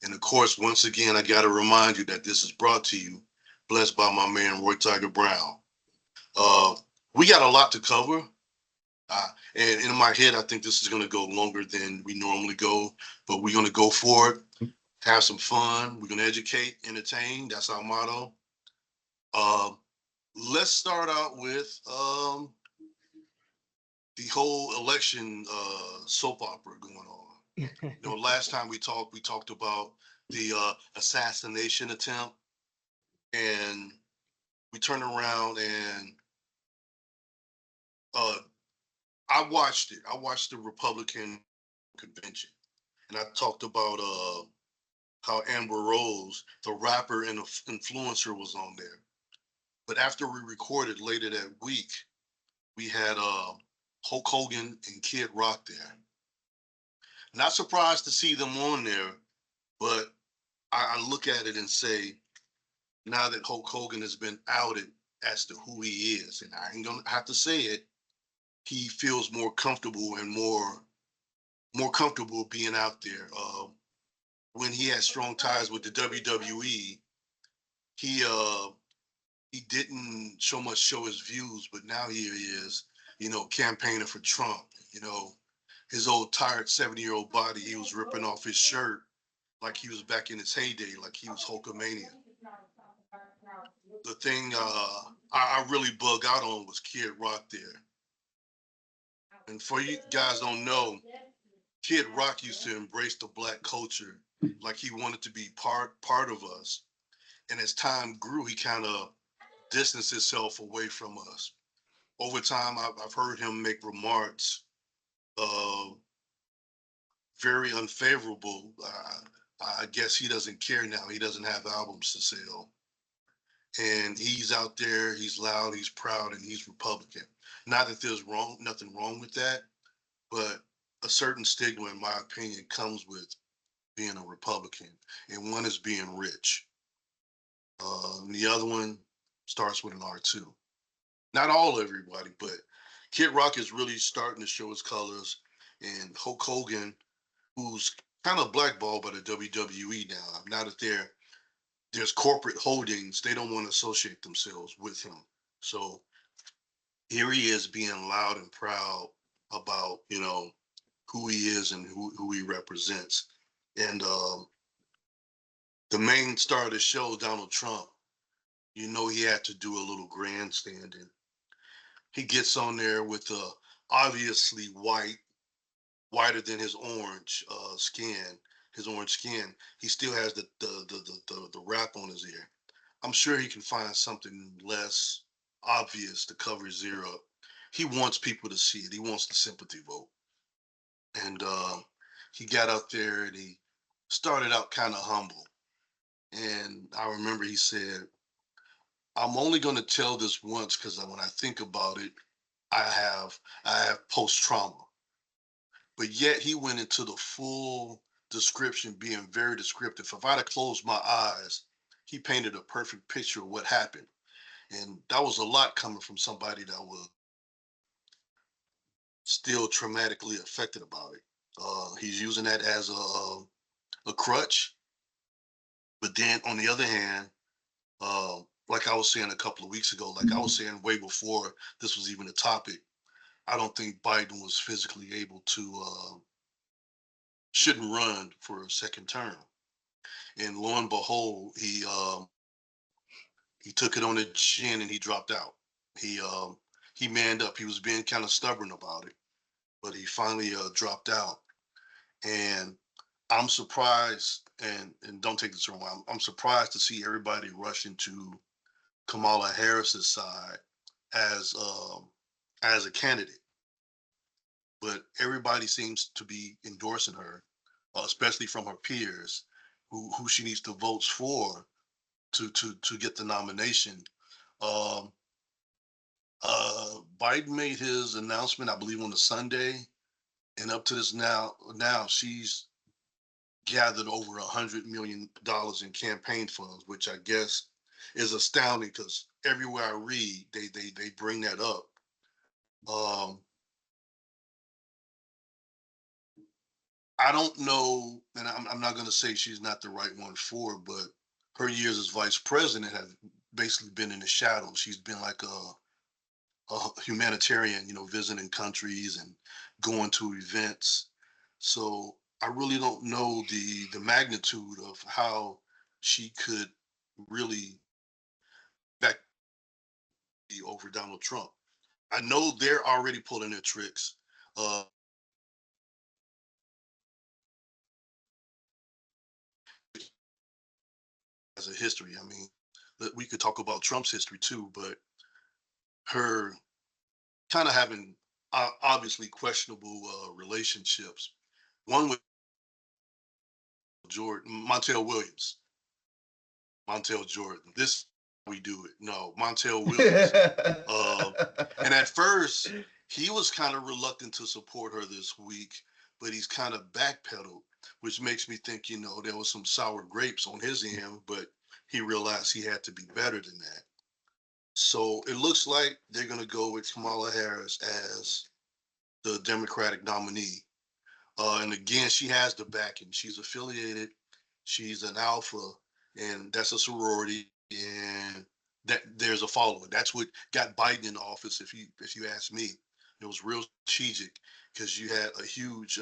And of course, once again, I got to remind you that this is brought to you, blessed by my man Roy Tiger Brown. Uh, we got a lot to cover. And in my head, I think this is going to go longer than we normally go, but we're going to go for it, have some fun. We're going to educate, entertain. That's our motto. Uh, let's start out with the whole election soap opera going on. Last time we talked about the assassination attempt, and we turned around and uh, I watched it. I watched the Republican convention, and I talked about how Amber Rose, the rapper and influencer, was on there. But after we recorded later that week, we had Hulk Hogan and Kid Rock there. Not surprised to see them on there, but I look at it and say, now that Hulk Hogan has been outed as to who he is, and I ain't gonna have to say it, he feels more comfortable and more comfortable being out there. When he had strong ties with the WWE, he he didn't so much show his views, but now here he is, campaigning for Trump. His old tired 70-year-old body, he was ripping off his shirt like he was back in his heyday, like he was Hulkamania. The thing I really bug out on was Kid Rock there. And for you guys don't know, Kid Rock used to embrace the black culture like he wanted to be part of us. And as time grew, he kind of distanced himself away from us. Over time, I've heard him make remarks uh, very unfavorable. I guess he doesn't care now. He doesn't have albums to sell. And he's out there, he's loud, he's proud, and he's Republican. Not that there's nothing wrong with that, but a certain stigma, in my opinion, comes with being a Republican. And one is being rich. And the other one starts with an R2. Not all everybody, but Kid Rock is really starting to show his colors. And Hulk Hogan, who's kind of blackballed by the WWE now that there's corporate holdings, they don't want to associate themselves with him. So here he is being loud and proud about, who he is and who he represents. And the main star of the show, Donald Trump, he had to do a little grandstanding. He gets on there with obviously whiter than his orange skin, his orange skin. He still has the wrap on his ear. I'm sure he can find something less obvious to cover his ear up. He wants people to see it. He wants the sympathy vote. And he got out there and he started out kind of humble. And I remember he said, I'm only going to tell this once because when I think about it, I have I have post trauma. But yet he went into the full description, being very descriptive. If I'd have closed my eyes, he painted a perfect picture of what happened. And that was a lot coming from somebody that was still traumatically affected about it. He's using that as a crutch. But then on the other hand, like I was saying a couple of weeks ago, like I was saying way before this was even a topic, I don't think Biden was physically able to, shouldn't run for a second term. And lo and behold, he took it on the chin and he dropped out. He manned up. He was being kind of stubborn about it, but he finally dropped out. And I'm surprised, and don't take this wrong. I'm surprised to see everybody rush into Kamala Harris's side as um, as a candidate. But everybody seems to be endorsing her, especially from her peers, who she needs to vote for to get the nomination. Um, Biden made his announcement, I believe, on a Sunday, and up to this now she's gathered over $100 million in campaign funds, which I guess is astounding because everywhere I read, they bring that up. Um, I don't know, and I'm not going to say she's not the right one for it, but her years as vice president have basically been in the shadows. She's been like a humanitarian, visiting countries and going to events. So I really don't know the magnitude of how she could really back over Donald Trump. I know they're already pulling their tricks. Uh, as a history, I mean, we could talk about Trump's history too, but her kind of having obviously questionable relationships. One with Montel Williams, Montel Jordan. This we do it. No, Montel Williams. Uh, and at first, he was kind of reluctant to support her this week, but he's kind of backpedaled, which makes me think, there was some sour grapes on his end, but he realized he had to be better than that. So it looks like they're going to go with Kamala Harris as the Democratic nominee. And again, she has the backing. She's affiliated. She's an alpha, and that's a sorority, and that there's a following. That's what got Biden in office. If you ask me, it was real strategic because you had a huge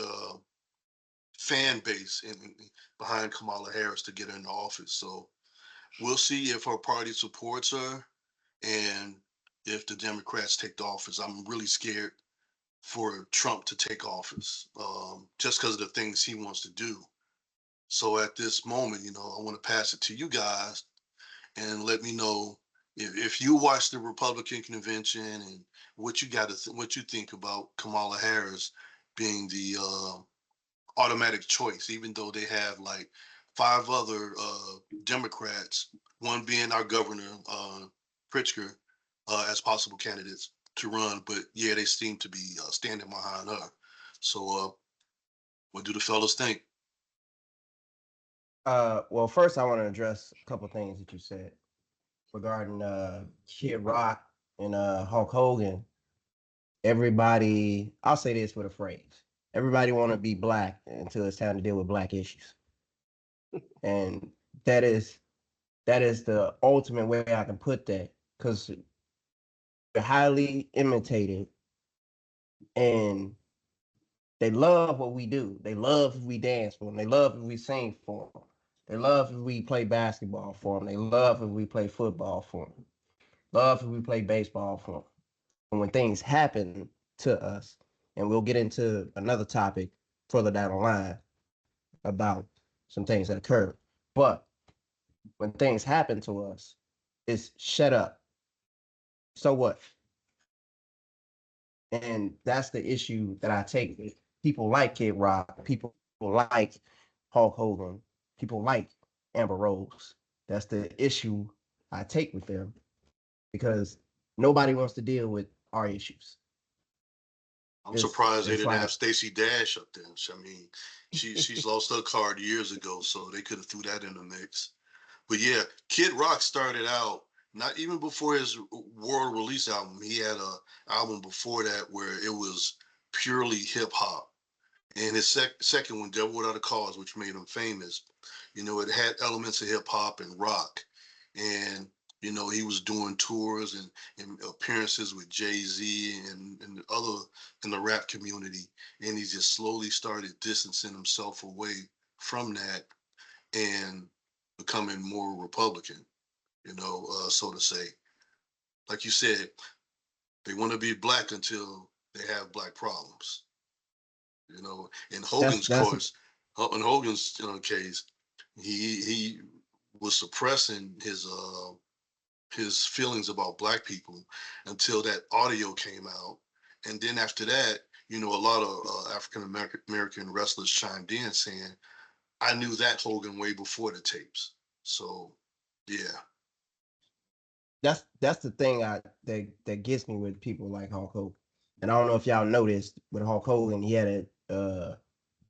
fan base behind Kamala Harris to get her into office. So we'll see if her party supports her and if the Democrats take the office. I'm really scared for Trump to take office just because of the things he wants to do. So at this moment, I want to pass it to you guys and let me know if you watch the Republican convention and what you what you think about Kamala Harris being the automatic choice, even though they have like five other Democrats, one being our governor, Pritzker, as possible candidates to run. But yeah, they seem to be standing behind her. So what do the fellas think? Well, first I want to address a couple things that you said regarding Kid Rock and Hulk Hogan. Everybody, I'll say this with a phrase. Everybody want to be black until it's time to deal with black issues. And that is that is the ultimate way I can put that, because they're highly imitated and they love what we do. They love if we dance for them. They love if we sing for them. They love if we play basketball for them. They love if we play football for them. Love if we play baseball for them. And when things happen to us, and we'll get into another topic further down the line about some things that occurred. But when things happen to us, it's shut up. So what? And that's the issue that I take with people like Kid Rock, people like Hulk Hogan, people like Amber Rose. That's the issue I take with them, because nobody wants to deal with our issues. I'm It's surprised they it's didn't have like Stacey Dash up there. I mean, she's lost her card years ago, so they could have threw that in the mix. But yeah, Kid Rock started out not even before his world release album. He had a album before that where it was purely hip hop, and his second one, Devil Without a Cause, which made him famous. It had elements of hip hop and rock, and he was doing tours and appearances with Jay-Z and other in the rap community, and he just slowly started distancing himself away from that and becoming more Republican, so to say. Like you said, they want to be black until they have black problems. In that's Hogan's that's course, in Hogan's case, he was suppressing his feelings about black people until that audio came out, and then after that, a lot of African American wrestlers chimed in saying, "I knew that Hogan way before the tapes." So, yeah, that's the thing that gets me with people like Hulk Hogan. And I don't know if y'all noticed with Hulk Hogan, he had a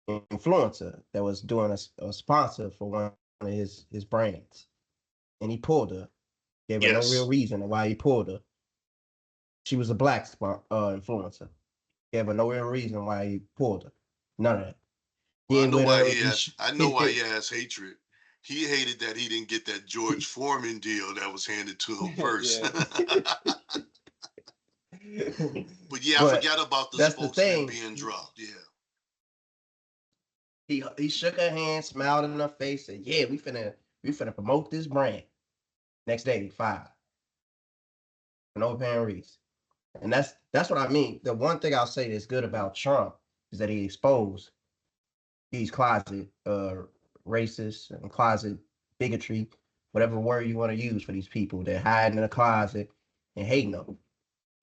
influencer that was doing a sponsor for one of his brands, and he pulled her. Gave her no real yes, reason why he pulled her. She was a black influencer. Gave her no real reason why he pulled her. None of that. Well, Yeah, with I know why he has hatred. He hated that he didn't get that George Foreman deal that was handed to him first. Yeah. But yeah, I but forgot about the that's the spokesman thing. being dropped. Yeah. He shook her hand, smiled in her face, said, "Yeah, we finna promote this brand." Next day, five, for no apparent reason. And that's what I mean. The one thing I'll say that's good about Trump is that he exposed these closet racist and closet bigotry, whatever word you want to use for these people that hide in the closet and hating them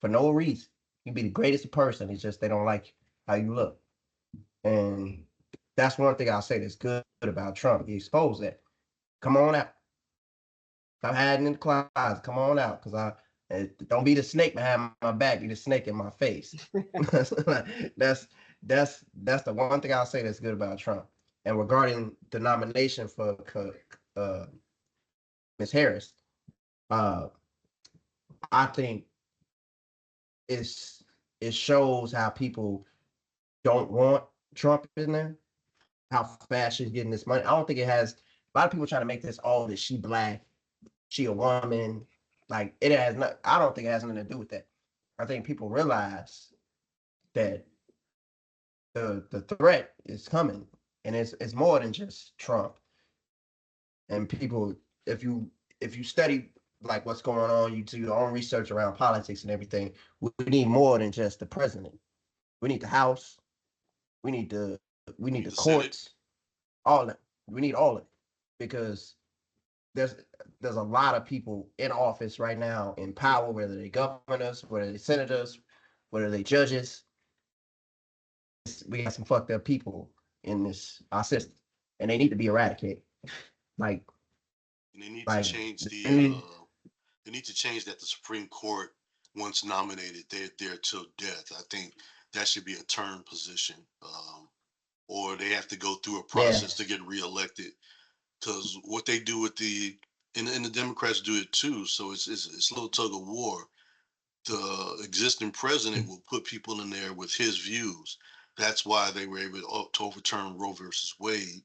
for no reason. You be the greatest person. It's just they don't like how you look. And that's one thing I'll say that's good about Trump. He exposed that. Come on out. Stop hiding in the closet. Come on out. Cause don't be the snake behind my back, be the snake in my face. that's that's the one thing I'll say that's good about Trump. And regarding the nomination for Miss Harris, uh, I think it's it shows how people don't want Trump in there, how fast she's getting this money. I don't think it has a lot of people trying to make this all that she black, she a woman. Like it has not I don't think it has nothing to do with that. I think people realize that the threat is coming and it's more than just Trump. And people if you study like what's going on, you do your own research around politics and everything, we need more than just the president. We need the House, we need the we You need need the the Senate. courts, all of it. We need all of it because there's there's a lot of people in office right now in power, whether they governors, whether they senators, whether they judges. We got some fucked up people in this our system, and they need to be eradicated. Like And they need to like change mm, they need to change that the Supreme Court, once nominated, they're there till death. I think that should be a term position. Or they have to go through a process to yes, get reelected. Because what they do with and the Democrats do it too. So it's a little tug of war. The existing president will put people in there with his views. That's why they were able to overturn Roe versus Wade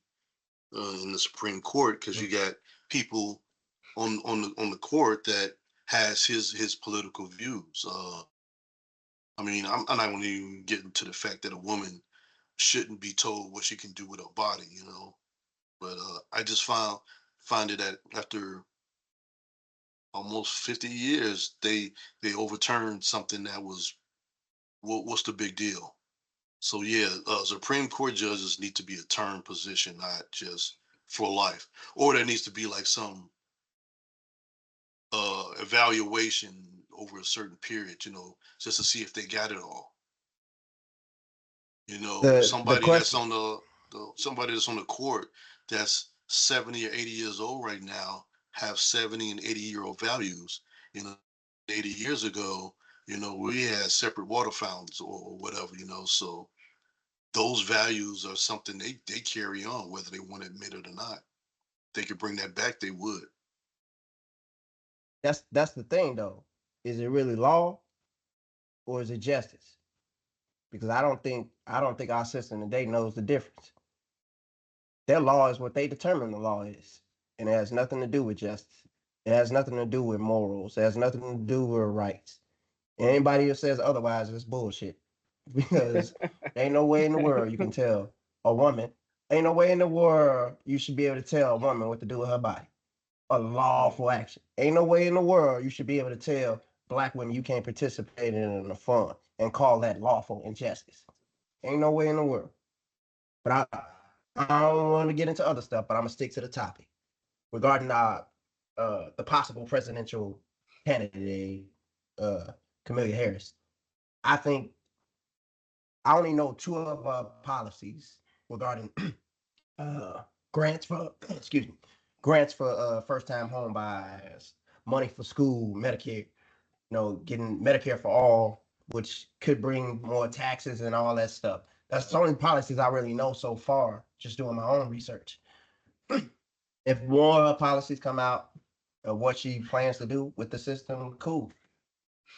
in the Supreme Court, because you got people on the court that has his political views. I mean, I'm not going to even get into the fact that a woman shouldn't be told what she can do with her body, you know. But I just find it that after almost 50 years, they overturned something that was what's the big deal? So yeah, Supreme Court judges need to be a term position, not just for life. Or there needs to be like some evaluation over a certain period, you know, just to see if they got it all. You know, the question. somebody that's on the court that's 70 or 80 years old right now have 70 and 80-year-old values. You know, 80 years ago, you know, we had separate water fountains or whatever, you know, so those values are something they carry on, whether they want to admit it or not. They could bring that back, they would. That's the thing though. Is it really law or is it justice? Because I don't think our system today knows the difference. Their law is what they determine the law is, and it has nothing to do with justice. It has nothing to do with morals. It has nothing to do with rights. Anybody who says otherwise is bullshit. Because ain't no way in the world you can tell a woman. Ain't no way in the world you should be able to tell a woman what to do with her body. A lawful action. Ain't no way in the world you should be able to tell black women you can't participate in a fund and call that lawful injustice. Ain't no way in the world. But I don't want to get into other stuff, but I'm gonna stick to the topic regarding the possible presidential candidate, uh Kamala Harris. I think I only know two of policies regarding uh grants for excuse me grants for first time home buyers, money for school, Medicare, getting Medicare for all, which could bring more taxes and all that stuff. That's the only policies I really know so far, just doing my own research. If more policies come out of what she plans to do with the system, cool.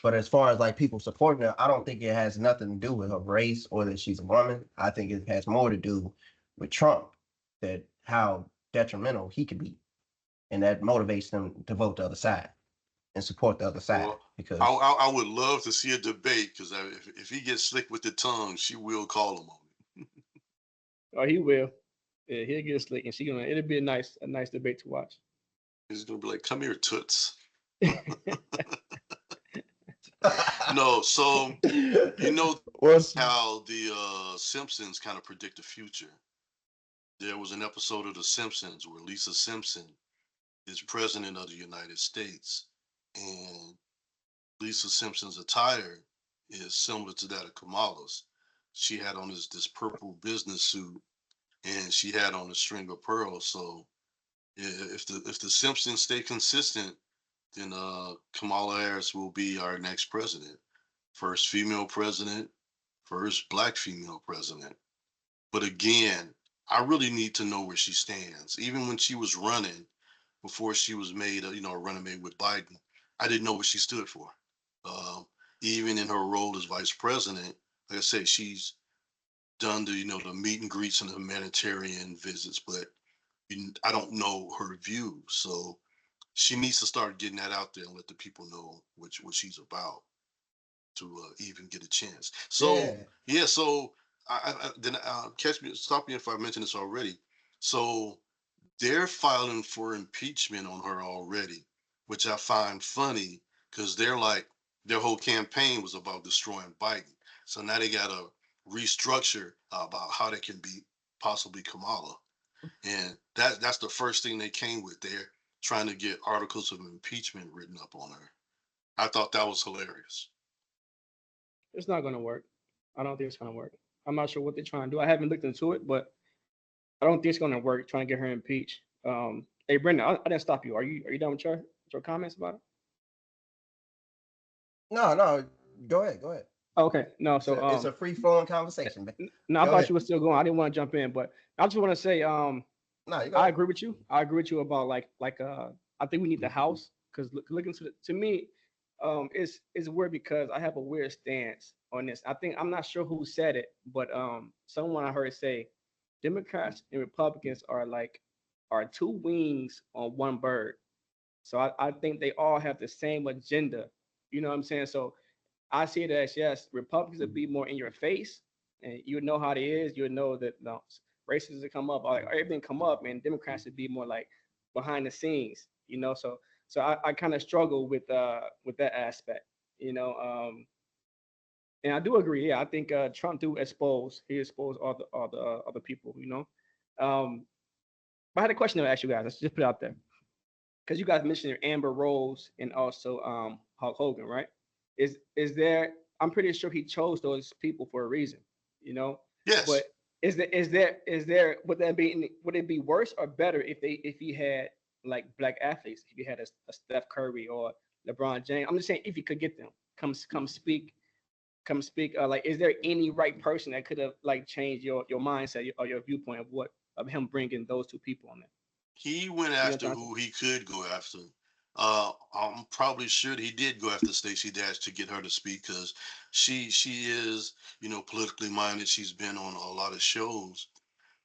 But as far as like people supporting her, I don't think it has nothing to do with her race or that she's a woman. I think it has more to do with Trump, that how detrimental he could be, and that motivates them to vote the other side and support the other side Well, because I would love to see a debate because if he gets slick with the tongue, she will call him on it. Oh, he will. Yeah, he'll get slick, and she gonna. It'll be a nice debate to watch. He's gonna be like, "Come here, toots." No, so you know what's how the Simpsons kind of predict the future. There was an episode of The Simpsons where Lisa Simpson is president of the United States, and Lisa Simpson's attire is similar to that of Kamala's. She had on this purple business suit, and she had on a string of pearls. So if the Simpsons stay consistent, then Kamala Harris will be our next president, first female president, first black female president. But again, I really need to know where she stands. Even when she was running, before she was made, a running mate with Biden, I didn't know what she stood for. Um, Even in her role as vice president, like I say, she's done the meet and greets and the humanitarian visits, but I don't know her views. So she needs to start getting that out there and let the people know what she's about to even get a chance. yeah So yeah, so then catch me, stop me if I mentioned this already. So they're filing for impeachment on her already, which I find funny because they're like their whole campaign was about destroying Biden. So now they got to restructure about how they can be possibly Kamala, and that's the first thing they came with. They're trying to get articles of impeachment written up on her. I thought that was hilarious. It's not gonna work. I don't think it's gonna work. I'm not sure what they're trying to do. I haven't looked into it, but I don't think it's gonna work. Trying to get her impeached. Hey Brendan, I didn't stop you. Are you done with your comments about it? no, go ahead. Oh, okay, no. It's So a free flowing conversation, man. no, I Go thought ahead. you were still going. I didn't want to jump in, but I just want to say No, you go I ahead. agree with you. I agree with you about I think we need the house because looking to me, it's weird because I have a weird stance on this. I think I'm not sure who said it, but someone I heard say Democrats and Republicans are two wings on one bird. So I think they all have the same agenda. You know what I'm saying? So I see it as yes, Republicans would be more in your face, and you would know how it is. You would know that racism would come up, like everything come up, and Democrats would be more like behind the scenes. So I kind of struggle with that aspect. You know, and I do agree. Yeah, I think Trump do expose. He exposed all the other people. Um, but I had a question to ask you guys. Let's just put it out there because you guys mentioned Amber Rose and also Hulk Hogan, right? Is there? I'm pretty sure he chose those people for a reason, you know. But Yes. is there would it be worse or better if he had like black athletes? If he had a Steph Curry or LeBron James? I'm just saying if he could get them come speak. Like, is there any right person that could have like changed your mindset or your viewpoint of him bringing those two people on there? He went You know what after I'm saying? who he could go after. I'm probably sure he did go after Stacey Dash to get her to speak because she is politically minded. She's been on a lot of shows,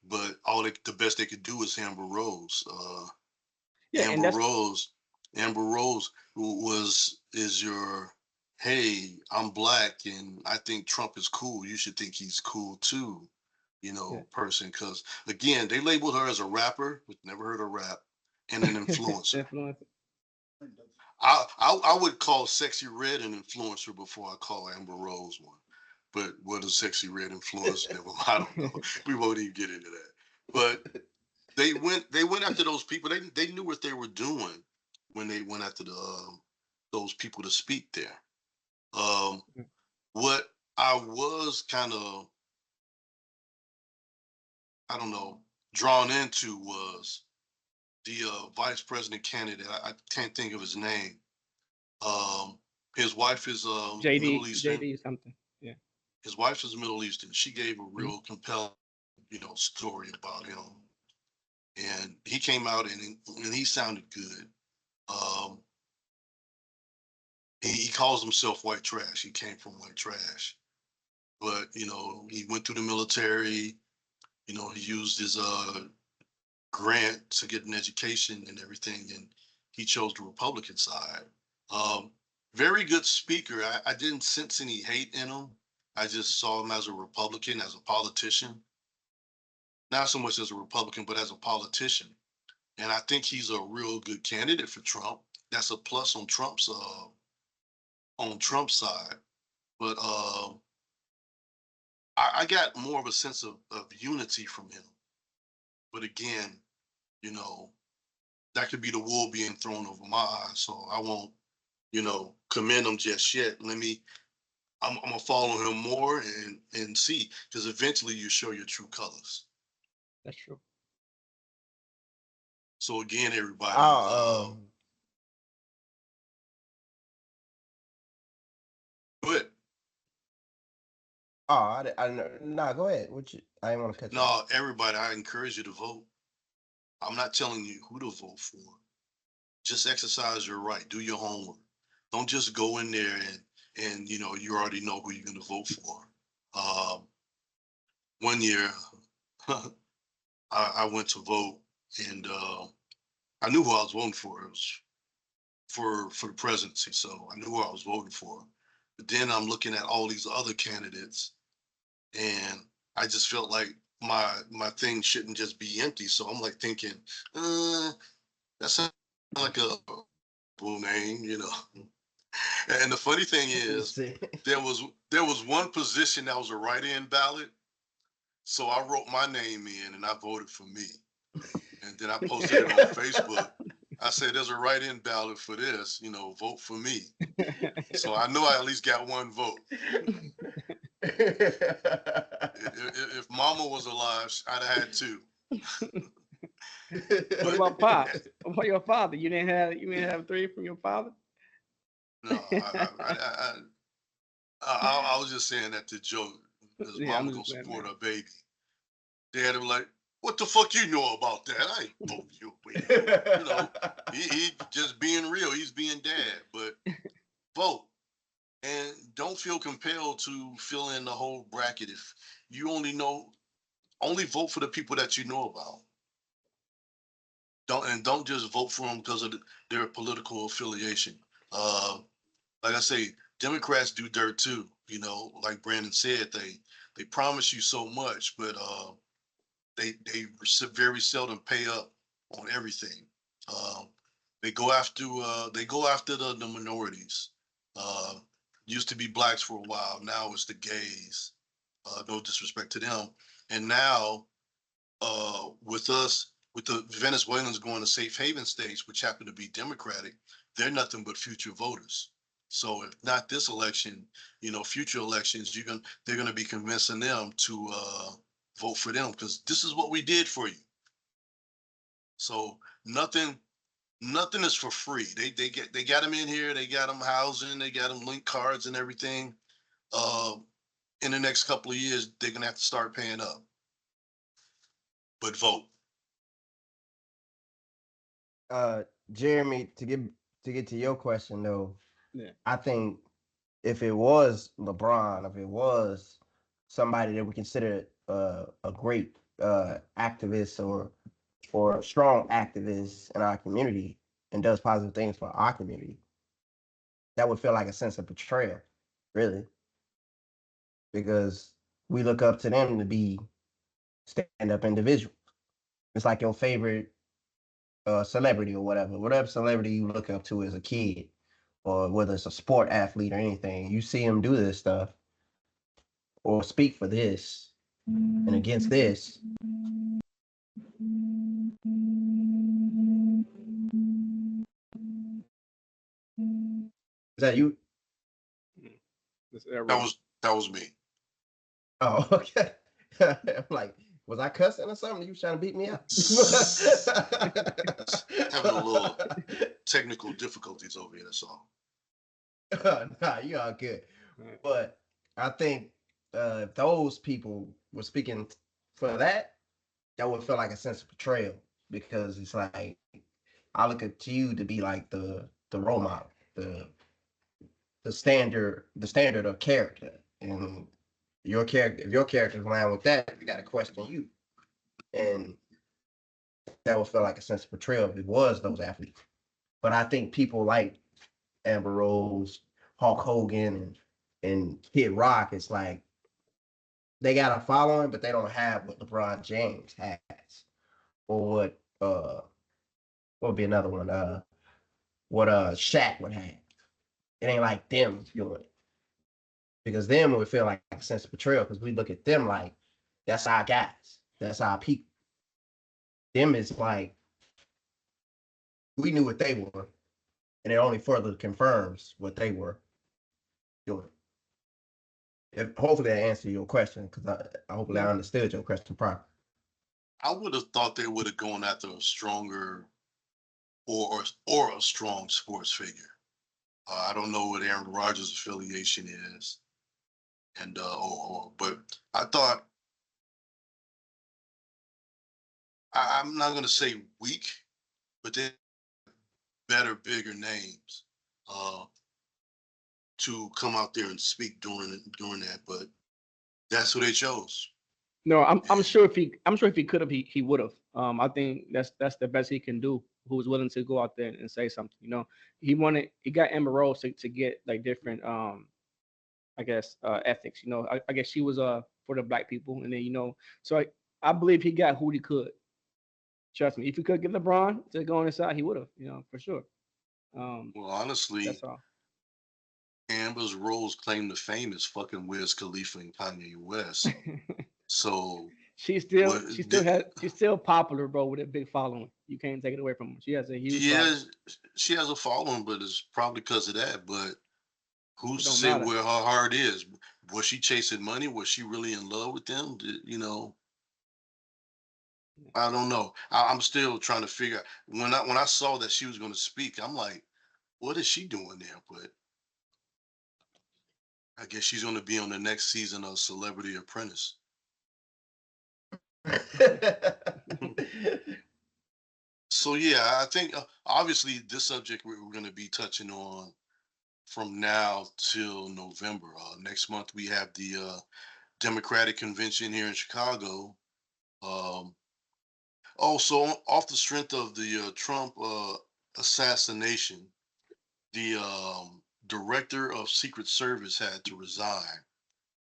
but the best they could do is Amber Rose. Yeah, and Amber that's Rose, Amber Rose is your hey, I'm black and I think Trump is cool. You should think he's cool too, yeah. person. Because again, they labeled her as a rapper, which never heard her rap, and an influencer. Influence. I would call Sexy Red an influencer before I call Amber Rose one. But what is Sexy Red influence? Never mind. I don't know. We won't even get into that. But they went after those people. They knew what they were doing when they went after those people to speak there. Um, what I was kind of, I don't know, drawn into was the vice president candidate. I can't think of his name. Um, his wife is Middle Eastern. JD something. Yeah. His wife is Middle Eastern. She gave a Mhm. real compelling, story about him, and he came out and he sounded good. Um, he calls himself white trash. He came from white trash, but he went through the military. You know, he used his grant to get an education and everything, and he chose the Republican side. Um, Very good speaker. I didn't sense any hate in him. I just saw him as a Republican, as a politician, not so much as a Republican, but as a politician. And I think he's a real good candidate for Trump. That's a plus on Trump's side. But I got more of a sense of unity from him. But again, you know, that could be the wool being thrown over my eyes. So I won't, commend him just yet. I'm gonna follow him more and see, because eventually you show your true colors. That's true. So again, everybody, Oh, but nah, go ahead. I didn't want to cut you. no, everybody, I encourage you to vote. I'm not telling you who to vote for. Just exercise your right. Do your homework. Don't just go in there and you already know who you're going to vote for. Um, one year, I went to vote, and I knew who I was voting for. It was for the presidency, so I knew who I was voting for. But then I'm looking at all these other candidates, and I just felt like my thing shouldn't just be empty. So I'm like thinking, that sounds like a bull name. And the funny thing is, See? there was one position that was a write-in ballot. So I wrote my name in and I voted for me. And then I posted it on Facebook. I said, there's a write-in ballot for this, vote for me. So I know I at least got one vote. If Mama was alive, I'd have had two. What about Pops? What about your father? You didn't have three from your father? No, I was just saying that to joke, because Yeah, I'm Mama gonna just playing, support man. her baby. Dad was like, what the fuck you know about that? I ain't voting your baby. He just being real. He's being dad, but vote. And don't feel compelled to fill in the whole bracket. If you only vote for the people that you know about. Don't just vote for them because of their political affiliation. Like I say, Democrats do dirt too. Like Brandon said, they promise you so much, but they very seldom pay up on everything. Um, they go after the minorities. Uh, Used to be blacks for a while. Now it's the gays. No disrespect to them. And now with the Venezuelans going to safe haven states, which happen to be Democratic, they're nothing but future voters. So if not this election, future elections, they're gonna be convincing them to vote for them, because this is what we did for you. So nothing is for free. They got them in here. They got them housing. They got them link cards and everything. Uh, in the next couple of years, they're gonna have to start paying up. But vote. uh, Jeremy, to get to your question though, Yeah. I think if it was LeBron, if it was somebody that we consider a great activist or a strong activist in our community and does positive things for our community, that would feel like a sense of betrayal, really, because we look up to them to be stand up individuals. It's like your favorite celebrity or whatever celebrity you look up to as a kid, or whether it's a sport athlete or anything, you see them do this stuff or speak for this and against this. Is that you? This That era. was that was me. Oh, okay. I'm like, was I cussing or something? You was trying to beat me up? Having a little technical difficulties over here. That's all. Nah, you all good. Right. But I think if those people were speaking for that, that would feel like a sense of betrayal, because it's like I look up to you to be like the role model, the standard of character, and your character. If your character's line with that, you got to question you. and that would feel like a sense of betrayal if it was those athletes. But I think people like Amber Rose, Hulk Hogan, and Kid Rock, it's like they got a following, but they don't have what LeBron James has, or what would be another one? What Shaq would have. It ain't like them doing it because them would feel like a sense of betrayal because we look at them like that's our guys, that's our people. Them is like we knew what they were, and it only further confirms what they were doing. Hopefully that answered your question because hopefully I understood your question properly. I would have thought they would have gone after a stronger or a strong sports figure. I don't know what Aaron Rodgers' affiliation is, and but I thought I'm not going to say weak, but they better, bigger names to come out there and speak during that. But that's who they chose. No, I'm And sure if he could have, he would have. I think that's the best he can do. Who was willing to go out there and say something. He got Amber Rose to get like different I guess ethics. I guess she was for the black people, and then so I believe he got who he could. Trust me, if he could get LeBron to go on his side, he would have. For sure. Um, well, honestly, that's all. Amber's Rose claim to fame is fucking Wiz Khalifa and Kanye West. So what? She's still popular, bro, with a big following. You can't take it away from her. She has a huge following. Yeah, she has a following, but it's probably because of that. But It who's to don't say matter. where her heart is? Was she chasing money? Was she really in love with them? I don't know. I'm still trying to figure out. When I saw that she was going to speak, I'm like, what is she doing there? But I guess she's going to be on the next season of Celebrity Apprentice. So yeah, I think obviously this subject we're going to be touching on from now till November. Next month we have the Democratic convention here in Chicago. Um, Also, off the strength of the Trump assassination, the director of Secret Service had to resign.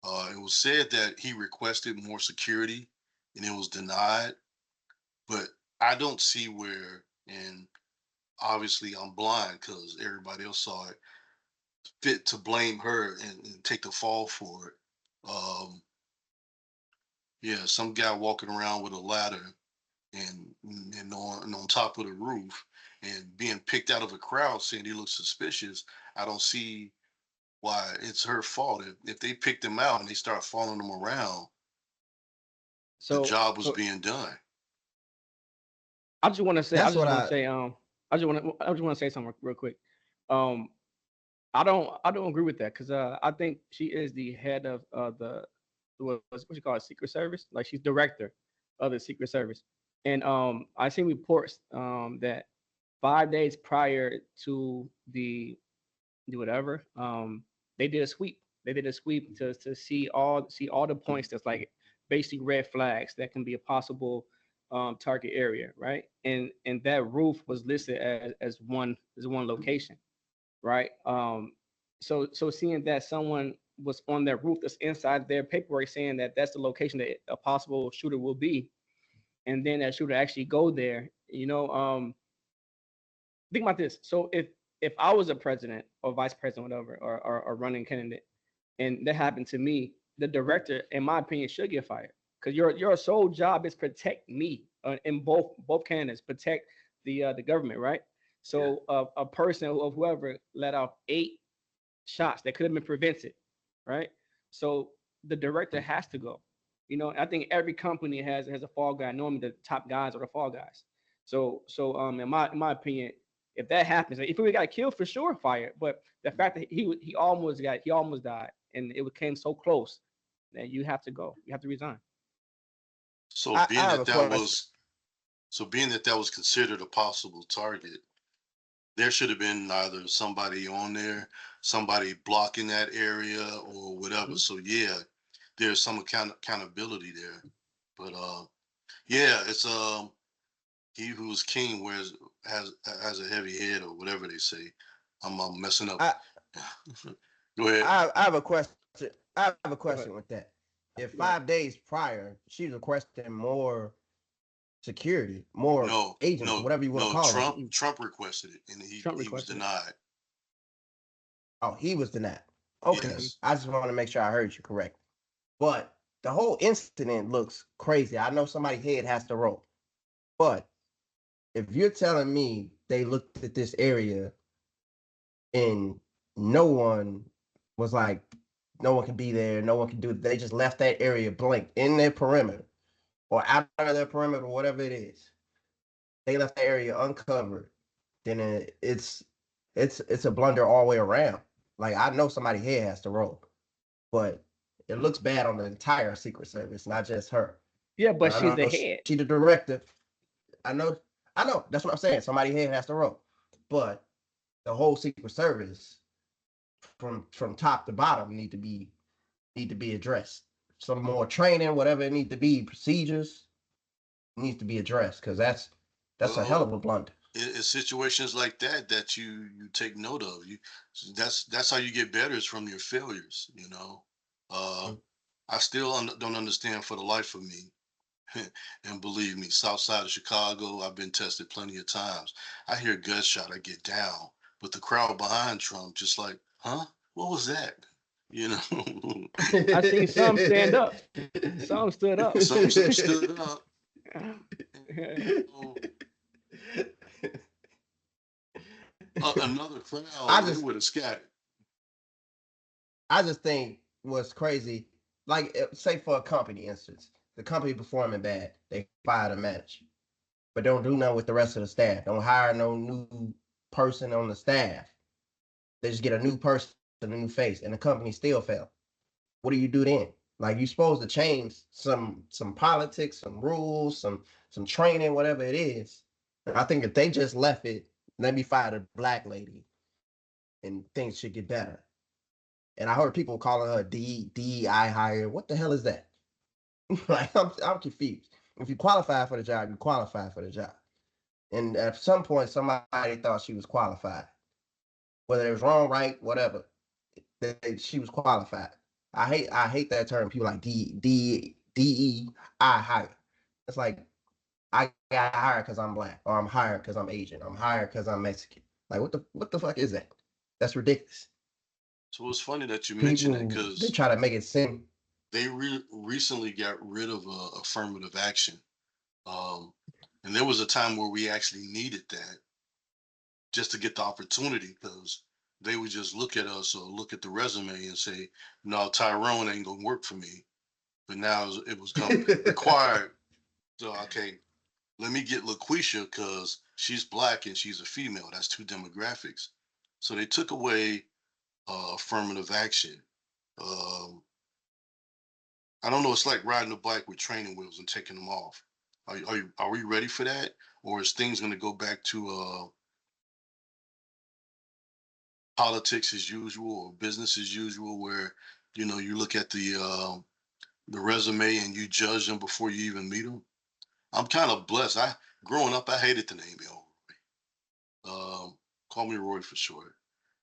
It was said that he requested more security and it was denied, but I don't see where, and obviously I'm blind because everybody else saw it, fit to blame her and take the fall for it. Um, yeah, some guy walking around with a ladder and on top of the roof and being picked out of a crowd saying he looks suspicious. I don't see why it's her fault. If they picked him out and they start following him around, the So job was so being done. I just want to say I That's just what want to I. say I just want to say something real quick. Um, I don't agree with that because I think she is the head of what you call it, Secret Service. Like she's director of the Secret Service, and I seen reports that 5 days prior to the whatever they did a sweep. They did a sweep to see all the points that's like basically red flags that can be a possible target area, right? And that roof was listed as one location, right? So seeing that someone was on that roof that's inside their paperwork saying that that's the location that a possible shooter will be, and then that shooter actually go there, think about this. So if I was a president or vice president, whatever, or running candidate, and that happened to me, the director, in my opinion, should get fired because your sole job is protect me in both candidates, protect the government, right? Yeah. So a person or whoever let off 8 shots that could have been prevented, right? So the director has to go. I think every company has a fall guy. Normally, the top guys are the fall guys. So in my opinion, if that happens, if we got killed for sure, fired. But the fact that he almost died, and it came so close, that you have to go. You have to resign. So I being have a that that question. was so being that that was considered a possible target, there should have been either somebody on there, somebody blocking that area, or whatever. Mhm. So yeah, there's some accountability there. But Yeah, it's he who is king has a heavy head or whatever they say. I'm messing up. I Go ahead. I have a question. I have a Go ahead. question with that. If Go ahead. 5 days prior she was requesting more security, more No, agents, no, whatever you want to no. call them. Trump requested it, and Trump he was requested it. denied. Oh, he was denied. Okay, Mhm. Yes. I just want to make sure I heard you correct. But the whole incident looks crazy. I know somebody's head has to roll. But if you're telling me they looked at this area and no one was like, no one can be there, no one can do it, they just left that area blank in their perimeter or out of their perimeter, whatever it is. They left the area uncovered, then it's a blunder all the way around. Like I know somebody's head has to roll, but it looks bad on the entire Secret Service, not just her. Yeah, But but I she's know the head. she the director. I know, I know. That's what I'm saying. Somebody head has to roll, but the whole Secret Service from top to bottom need to be addressed. Some more training, whatever it needs to be, procedures needs to be addressed because that's a hell Well, of a blunder. it's situations like that that you take note of. That's how you get better is from your failures. Uh, I still don't understand for the life of me. And believe me, South Side of Chicago, I've been tested plenty of times. I hear gunshot, I get down, but the crowd behind Trump just like, huh? What was that? You know, I seen some stand up. Some stood up. some stood up, and another I crowd, they just would have scattered. I just think what's crazy, like say for a company instance, the company performing bad, they fire the manager, but don't do nothing with the rest of the staff. Don't hire no new person on the staff. They just get a new person, a new face, and the company still fail. What do you do then? Like you supposed to change some politics, some rules, some training, whatever it is. And I think if they just left it, let me fire the black lady, and things should get better. And I heard people calling her DEI hire. What the hell is that? Like I'm confused. If you qualify for the job, you qualify for the job. And at some point, somebody thought she was qualified, whether it was wrong, right, whatever. She was qualified. I hate that term. People like DEI hire. It's like I got hired because I'm black, or I'm hired because I'm Asian, I'm hired because I'm Mexican. Like what the fuck is that? That's ridiculous. So it's funny that you mentioned that People they because try to make it seem they recently got rid of affirmative action. Um, and there was a time where we actually needed that just to get the opportunity because they would just look at us or look at the resume and say, no, Tyrone ain't gonna work for me. But now it was come required. So okay, let me get LaQuisha because she's black and she's a female. That's two demographics. So they took away affirmative action. Um, I don't know. It's like riding a bike with training wheels and taking them off. Are we ready for that, or is things going to go back to politics as usual or business as usual, where you look at the resume and you judge them before you even meet them? I'm kind of blessed. I growing up, I hated the name Elroy. Call me Roy for short.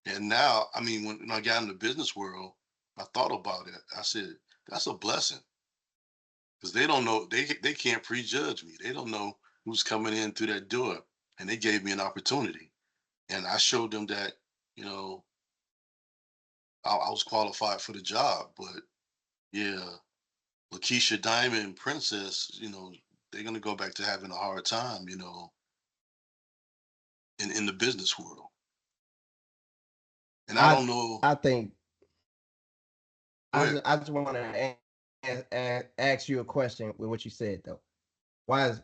And now, I mean, when I got in the business world, I thought about it. I said, that's a blessing because they don't know they can't prejudge me. They don't know who's coming in through that door, and they gave me an opportunity, and I showed them that you know I was qualified for the job. But yeah, Lakeisha Diamond Princess, they're gonna go back to having a hard time, in the business world. And I I don't know. I think Go ahead. I just want to ask you a question with what you said though. Why is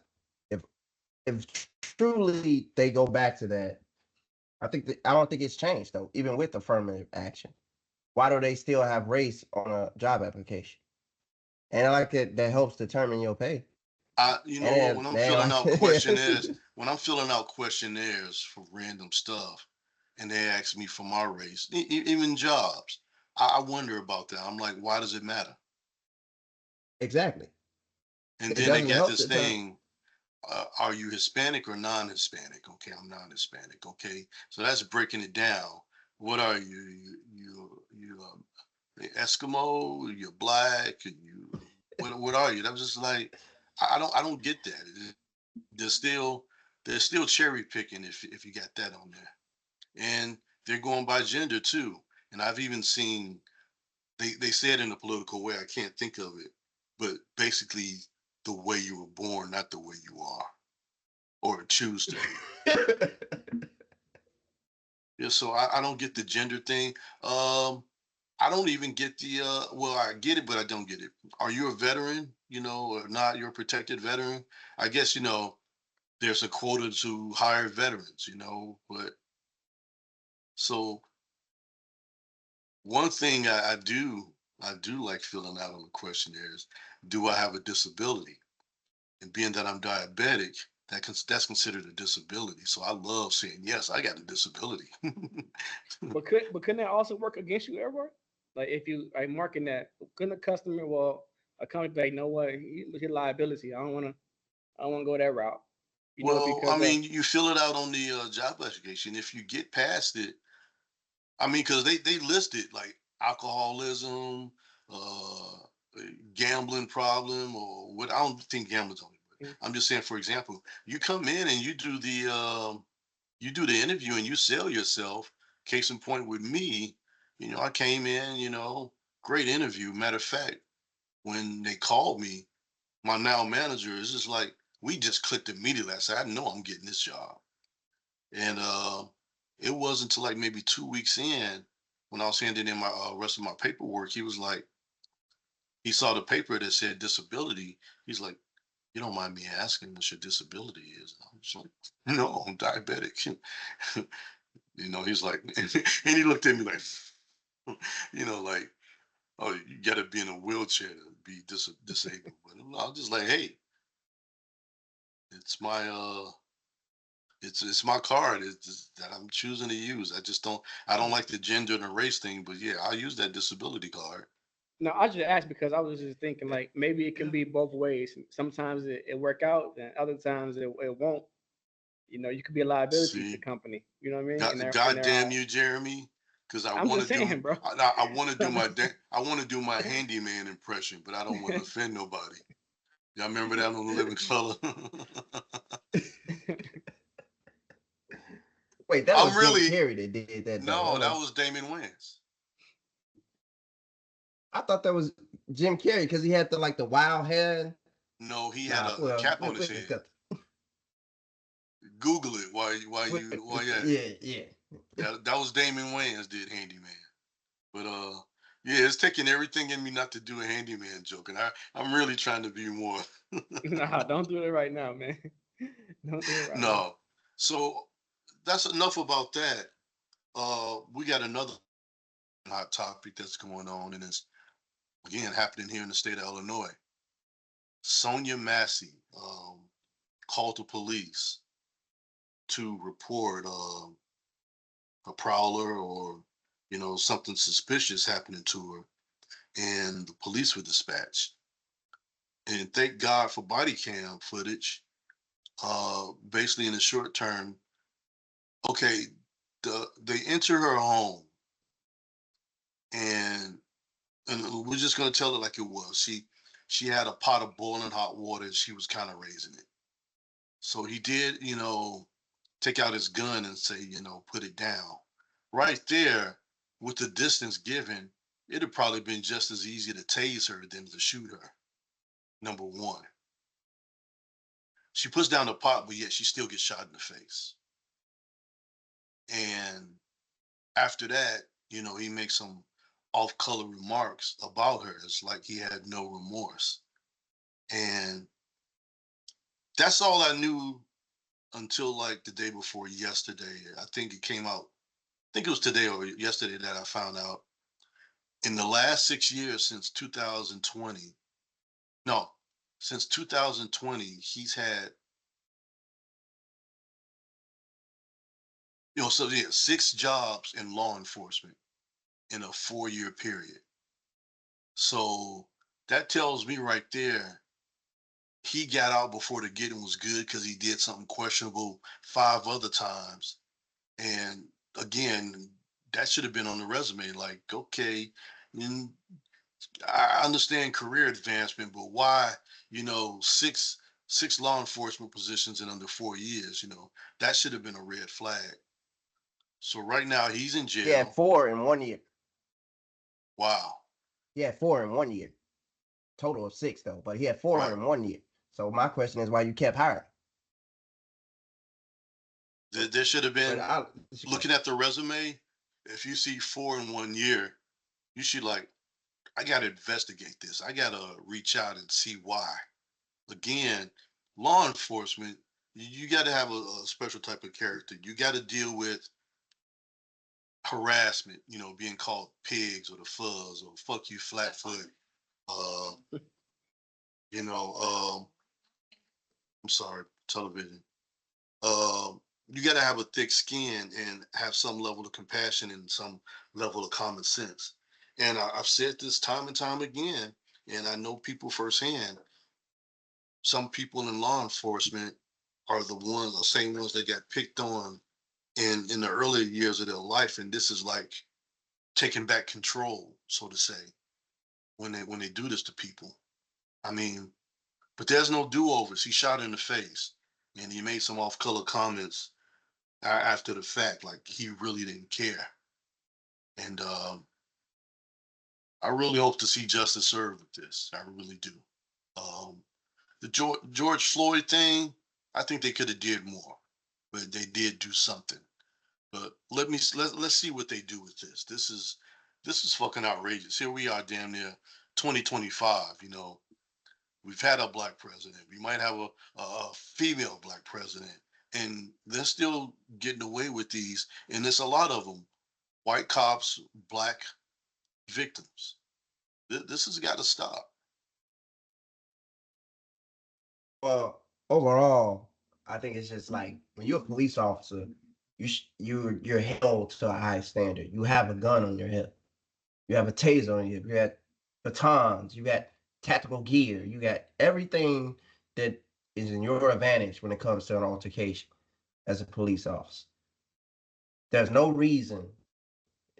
if if truly they go back to that, I don't think it's changed though, even with affirmative action. Why do they still have race on a job application? And I like that helps determine your pay. You And know what? then When I'm they filling like out questionnaires, when I'm filling out questionnaires for random stuff, and they ask me for my race, even jobs, I wonder about that. I'm like, why does it matter? exactly. And It then they doesn't got help this the time. thing, are you Hispanic or non-Hispanic? Okay, I'm non-Hispanic. Okay, so that's breaking it down. What are you? Eskimo? You're black? What are you? That was just like, I don't get that. They're still they're still cherry picking if you got that on there, and they're going by gender too. And I've even seen they say it in a political way. I can't think of it, but basically the way you were born, not the way you are or choose to be. Yeah, so I don't get the gender thing. Um, I don't even get the well, I get it, but I don't get it. Are you a veteran, or not? You're a protected veteran? I guess, there's a quota to hire veterans, but so one thing I do like filling out on the questionnaire is, do I have a disability? And being that I'm diabetic, that's considered a disability. So I love saying, yes, I got a disability. But couldn't that also work against you ever? Like if you are marking that, couldn't a customer, well, a company be like, know what, your liability. I don't want to go that route. Well, I Because of mean, you fill it out on the job application. If you get past it, I mean, because they listed like alcoholism, uh, gambling problem, or what. I don't think gambling's on it, but mm, I'm just saying, for example, you come in and you do the interview and you sell yourself. Case in point with me, I came in, great interview. Matter of fact, when they called me, my now manager is just like, we just clicked immediately. I said, I know I'm getting this job. And it wasn't until like maybe 2 weeks in, when I was handing in my rest of my paperwork, he was like, he saw the paper that said disability. He's like, you don't mind me asking what your disability is? And I was like, no, I'm diabetic. He's like, and he looked at me like, like, oh, you got to be in a wheelchair to be disabled. But I was just like, hey, it's my it's my card. It's just that I'm choosing to use. I don't like the gender and the race thing, but yeah, I'll use that disability card. no, I just asked because I was just thinking like maybe it can Yeah. be both ways. Sometimes it work out, and other times it won't. You could be a liability to the See, company. You know what I mean? In God their damn eyes. you, Jeremy, because I I'm want just to do saying, bro. I want to do I'm my just- I want to do my handyman impression, but I don't want to offend nobody. Y'all remember that on the Living Color? Wait, that I'm was Jim really Carrey that did that though. no, that was Damon Wayans. I thought that was Jim Carrey because he had the wild hair. No, he had Nah, a well, cap on his we can head. cut. Google it while you at it. Yeah, yeah. That was Damon Wayans did handyman. But yeah, it's taking everything in me not to do a handyman joke, and I'm really trying to be more. Nah, don't do it right now, man. Don't do it right now. No, so that's enough about that. We got another hot topic that's going on, and it's again happening here in the state of Illinois. Sonya Massey called the police to report a prowler or something suspicious happening to her, and the police were dispatched. And thank God for body cam footage. Basically, in the short term, okay, they enter her home, and we're just gonna tell it like it was. She had a pot of boiling hot water, and she was kind of raising it. So he did, take out his gun and say, put it down. Right there, with the distance given, it'd have probably been just as easy to tase her than to shoot her. Number one, she puts down the pot, but yet she still gets shot in the face. And after that, he makes some off-color remarks about her. It's like he had no remorse. And that's all I knew until like the day before yesterday. I think it came out, I think it was today or yesterday that I found out in the last 6 years since 2020, no, since 2020, he's had, so yeah, 6 jobs in law enforcement in a 4-year period. So that tells me right there he got out before the getting was good because he did something questionable 5 other times. And again, that should have been on the resume. Like, okay, mm, I understand career advancement, but why, six law enforcement positions in under 4 years, that should have been a red flag. So right now he's in He had jail. 4 in 1 year. Wow. He had 4 in 1 year. Total of 6 though, but he had four Right. in 1 year. So my question is why you kept hiring? There should have But been, looking at the resume, if you see 4 in 1 year, you should like, I got to investigate this. I got to reach out and see why. Again, law enforcement, you got to have a special type of character. You got to deal with harassment, being called pigs or the fuzz or fuck you flatfoot. Uh, you know, I'm sorry, television. You got to have a thick skin and have some level of compassion and some level of common sense. And I've said this time and time again, and I know people firsthand. Some people in law enforcement are the same ones that got picked on in the earlier years of their life, and this is like taking back control, so to say, when they do this to people. I mean, but there's no do-overs. He shot in the face, and he made some off-color comments after the fact, like he really didn't care. And I really hope to see justice served with this. I really do. Um, the George Floyd thing, I think they could have did more, but they did do something. But let's see what they do with this. This is fucking outrageous. Here we are, damn near 2025. We've had a black president. We might have a female black president, and they're still getting away with these. And there's a lot of them, white cops, black victims. This has got to stop. well, overall, I think it's just like when you're a police officer, you're held to a high standard. You have a gun on your hip. You have a taser on you. You got batons. You got tactical gear. You got everything that is in your advantage when it comes to an altercation as a police officer. There's no reason,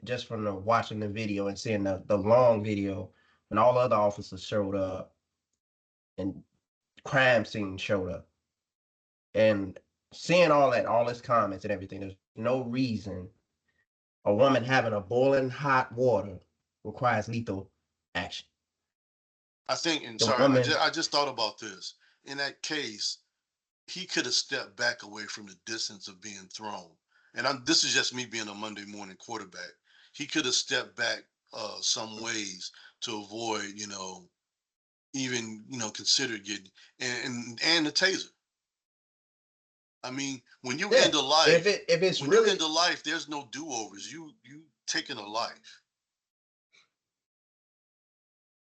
just from watching the video and seeing the long video, when all other officers showed up and crime scene showed up, and seeing all his comments and everything, there's no reason a woman having a boiling hot water requires lethal action. I think, and The sorry, woman, I just thought about this. In that case, he could have stepped back away from the distance of being thrown. And this is just me being a Monday morning quarterback. He could have stepped back some ways to avoid, even consider getting and the taser. I mean, when you yeah. end a life, If it's when you really, end a life, there's no do overs. You taking a life.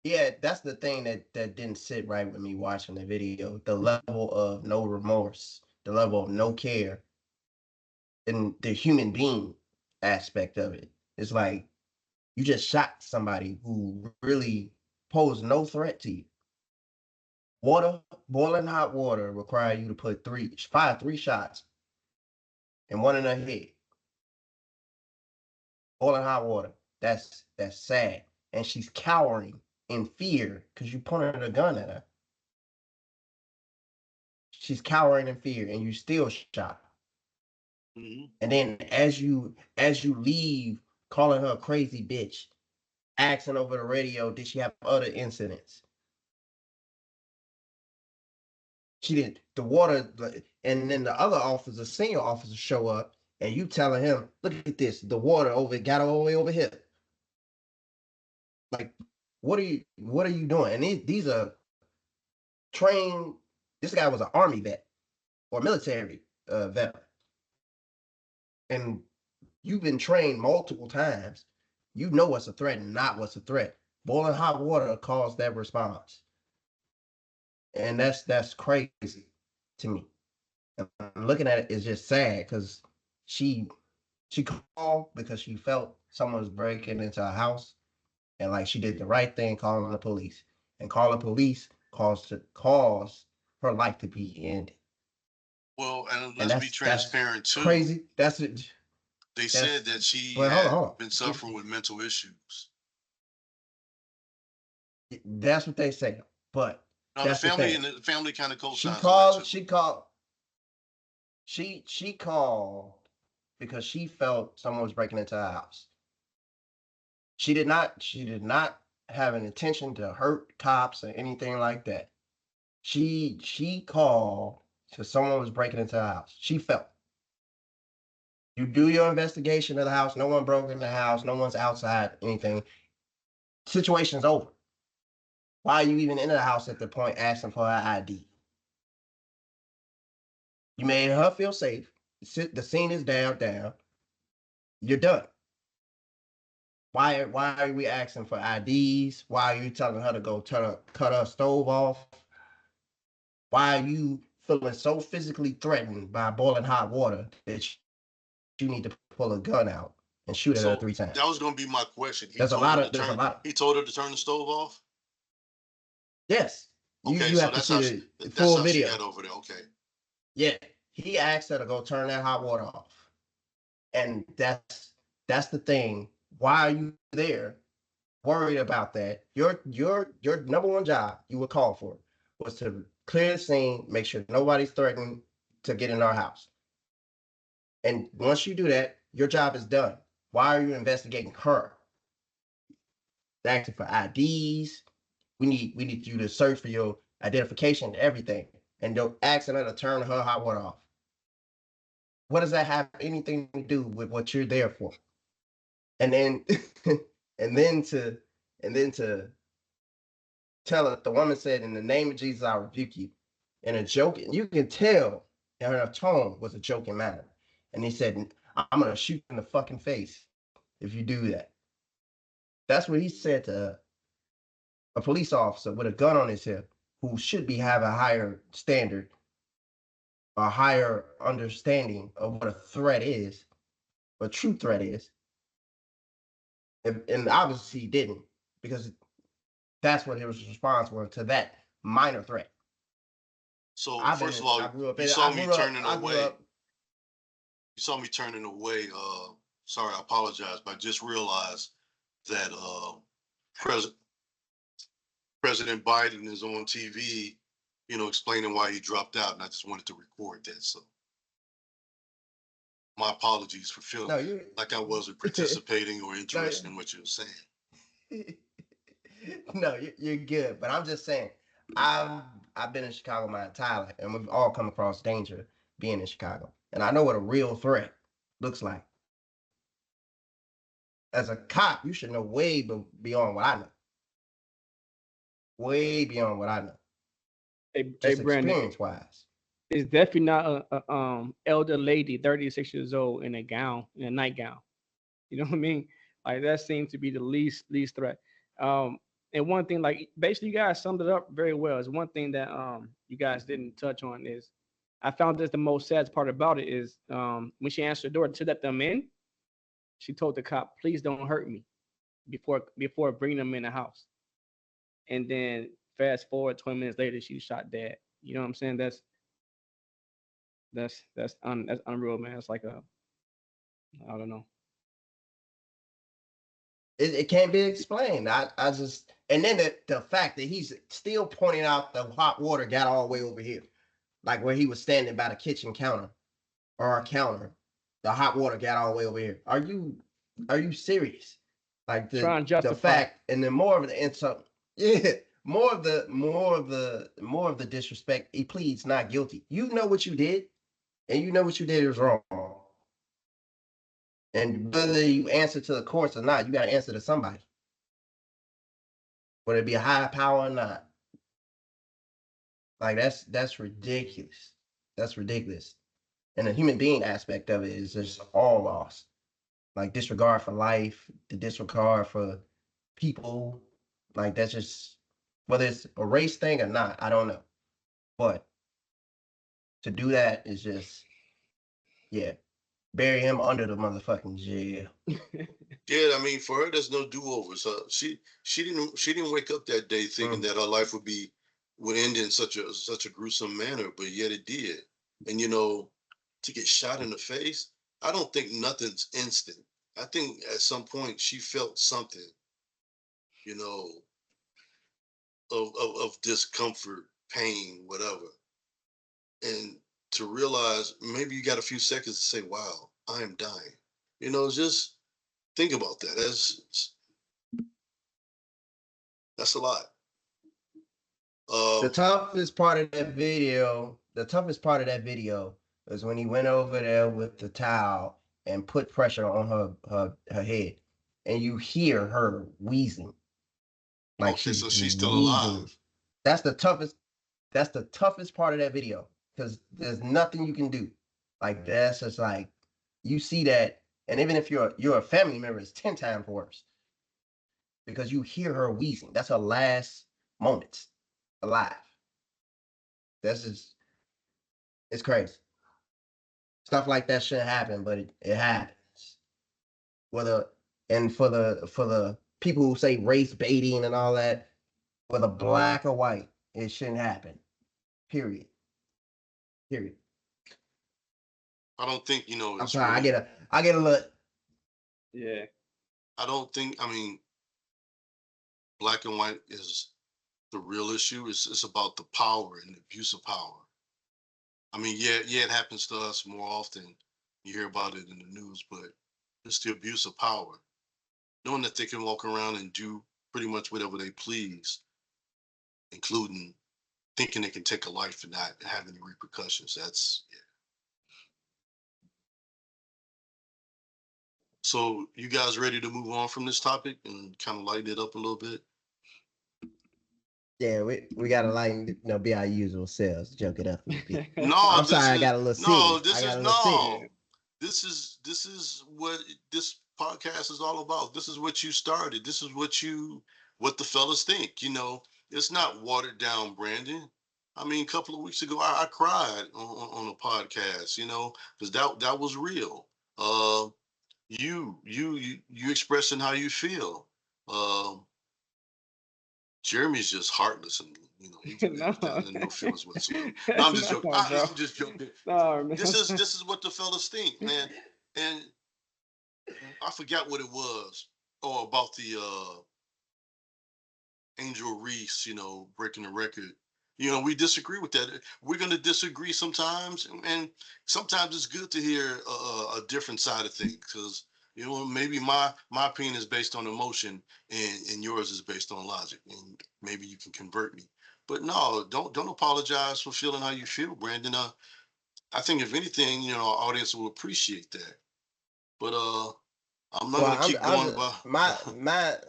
yeah, that's the thing that didn't sit right with me watching the video. The level of no remorse, the level of no care, and the human being aspect of it. It's like you just shot somebody who really posed no threat to you. Water, boiling hot water, require you to fire 3 shots and one in her head. Boiling hot water. That's sad. And she's cowering in fear because you pointed a gun at her. She's cowering in fear, and you still shot. Mm-hmm. And then as you leave, calling her a crazy bitch, asking over the radio, did she have other incidents? She didn't. The water, and then the other officer, senior officer, show up, and you telling him, look at this, the water got all the way over here. Like, what are you doing? And these are trained. This guy was an army vet or military vet, and you've been trained multiple times. You know what's a threat and not what's a threat. Boiling hot water caused that response, and that's crazy to me. And looking at it is just sad because she she called because she felt someone was breaking into her house, and like she did the right thing calling the police. And calling police caused her life to be ended. Well, and And let's be that's transparent too. crazy. That's it. They said that she But hold had on. been suffering with mental issues. That's what they say. But Now that's the family thing. and the family kind of She co-signs on that called. too. She called because she felt someone was breaking into her house. She did not have an intention to hurt cops or anything like that. She called because someone was breaking into her house. She felt. You do your investigation of the house. No one broke in the house. No one's outside. Anything. Situation's over. Why are you even in the house at the point asking for her ID? You made her feel safe. The scene is down. You're done. Why are we asking for IDs? Why are you telling her to go cut her stove off? Why are you feeling so physically threatened by boiling hot water that you need to pull a gun out and shoot at her 3 times? That was going to be my question. He There's a lot. He told her to turn the stove off. Yes. Okay, you so have to that's how see the that's full how she video. got over there. Okay. Yeah. He asked her to go turn that hot water off. And that's the thing. Why are you there worried about that? Your number one job you were called for was to clear the scene, make sure nobody's threatening to get in our house. And once you do that, your job is done. Why are you investigating her? They're asking for IDs. We need you to search for your identification and everything. And they're asking her to turn her hot water off. What does that have anything to do with what you're there for? And then and then to tell her, the woman said, "In the name of Jesus, I rebuke you." In a joking, you can tell in her tone was a joking manner. And he said, "I'm gonna shoot you in the fucking face if you do that." That's what he said to a police officer with a gun on his hip who should be have a higher standard, a higher understanding of what a threat is, what a true threat is. And obviously he didn't, because that's what his response was to that minor threat. So first of all, you saw me turning away. You saw me turning away. Sorry, I apologize, but I just realized that President Biden is on TV, explaining why he dropped out, and I just wanted to record that. So my apologies for feeling like I wasn't participating or interested in what you were saying. No, you're good, but I'm just saying, I've been in Chicago my entire life, and we've all come across danger being in Chicago, and I know what a real threat looks like. As a cop, you should know way beyond what I know. Way beyond what I know. Hey, Brandon, experience-wise. It's definitely not a elder lady, 36 years old, in a nightgown. You know what I mean? Like that seems to be the least threat. And one thing, like basically, you guys summed it up very well. Is one thing that you guys didn't touch on is, I found this the most sad part about it is when she answered the door to let them in, she told the cop, "Please don't hurt me," before bringing them in the house. And then fast forward 20 minutes later, she shot dead. You know what I'm saying? That's unreal, man. It's like I don't know. It can't be explained. I just, and then the fact that he's still pointing out the hot water got all the way over here, like where he was standing by the kitchen counter or a counter. The hot water got all the way over here. Are you serious? Like Try and justify. The fact, and then more of the insult. Yeah, more of the disrespect. He pleads not guilty. You know what you did, and you know what you did is wrong. And whether you answer to the courts or not, you got to answer to somebody. Whether it be a higher power or not. Like that's ridiculous. That's ridiculous. And the human being aspect of it is just all lost. Like disregard for life, the disregard for people. Like that's just, whether it's a race thing or not, I don't know. But to do that is just, yeah, bury him under the motherfucking jail. Yeah, I mean, for her, there's no do-over. So she didn't wake up that day thinking that her life would be would end in such a gruesome manner, but yet it did. And to get shot in the face, I don't think nothing's instant. I think at some point she felt something, you know, of discomfort, pain, whatever. And to realize maybe you got a few seconds to say, wow, I am dying. Just think about that. That's a lot. The Um, toughest part of that video, the toughest part of that video was when he went over there with the towel and put pressure on her head, and you hear her wheezing, like okay, she's so she's still wheezing. alive. That's the toughest. That's the toughest part of that video because there's nothing you can do. Like that's just like you see that, and even if you're a family member, it's 10 times worse because you hear her wheezing. That's her last moments alive. That's just it's crazy. Stuff like that shouldn't happen, but it happens. Whether and for the people who say race baiting and all that, whether black or white, it shouldn't happen. Period. Period. I don't think, I'm it's sorry. really, I get a look. Yeah. I don't think, I mean, black and white is the real issue. It's about the power and the abuse of power. I mean, yeah, it happens to us more often. You hear about it in the news, but it's the abuse of power. Knowing that they can walk around and do pretty much whatever they please, including thinking they can take a life and not have any repercussions. That's yeah. So you guys ready to move on from this topic and kind of lighten it up a little bit? Yeah, we gotta be our usual selves, joke it up a little bit. No, I'm sorry, I got a little no, serious. I this got is a little serious. no. This is what this podcast is all about. This is what you started. This is what the fellas think. It's not watered down, Brandon. I mean, a couple of weeks ago, I cried on a podcast. Because that was real. You expressing how you feel. Um, Jeremy's just heartless and No. no feelings whatsoever. No, I'm just joking. No, bro. I'm just joking. No, This man. is this is what the fellas think, man. And I forgot what it was. Oh, about the Angel Reese, breaking the record. We disagree with that. We're gonna disagree sometimes, and sometimes it's good to hear a different side of things because maybe my opinion is based on emotion and yours is based on logic, and maybe you can convert me. But no, don't apologize for feeling how you feel, Brandon. I think if anything, our audience will appreciate that. But I'm not Well, gonna keep I'm going just, about.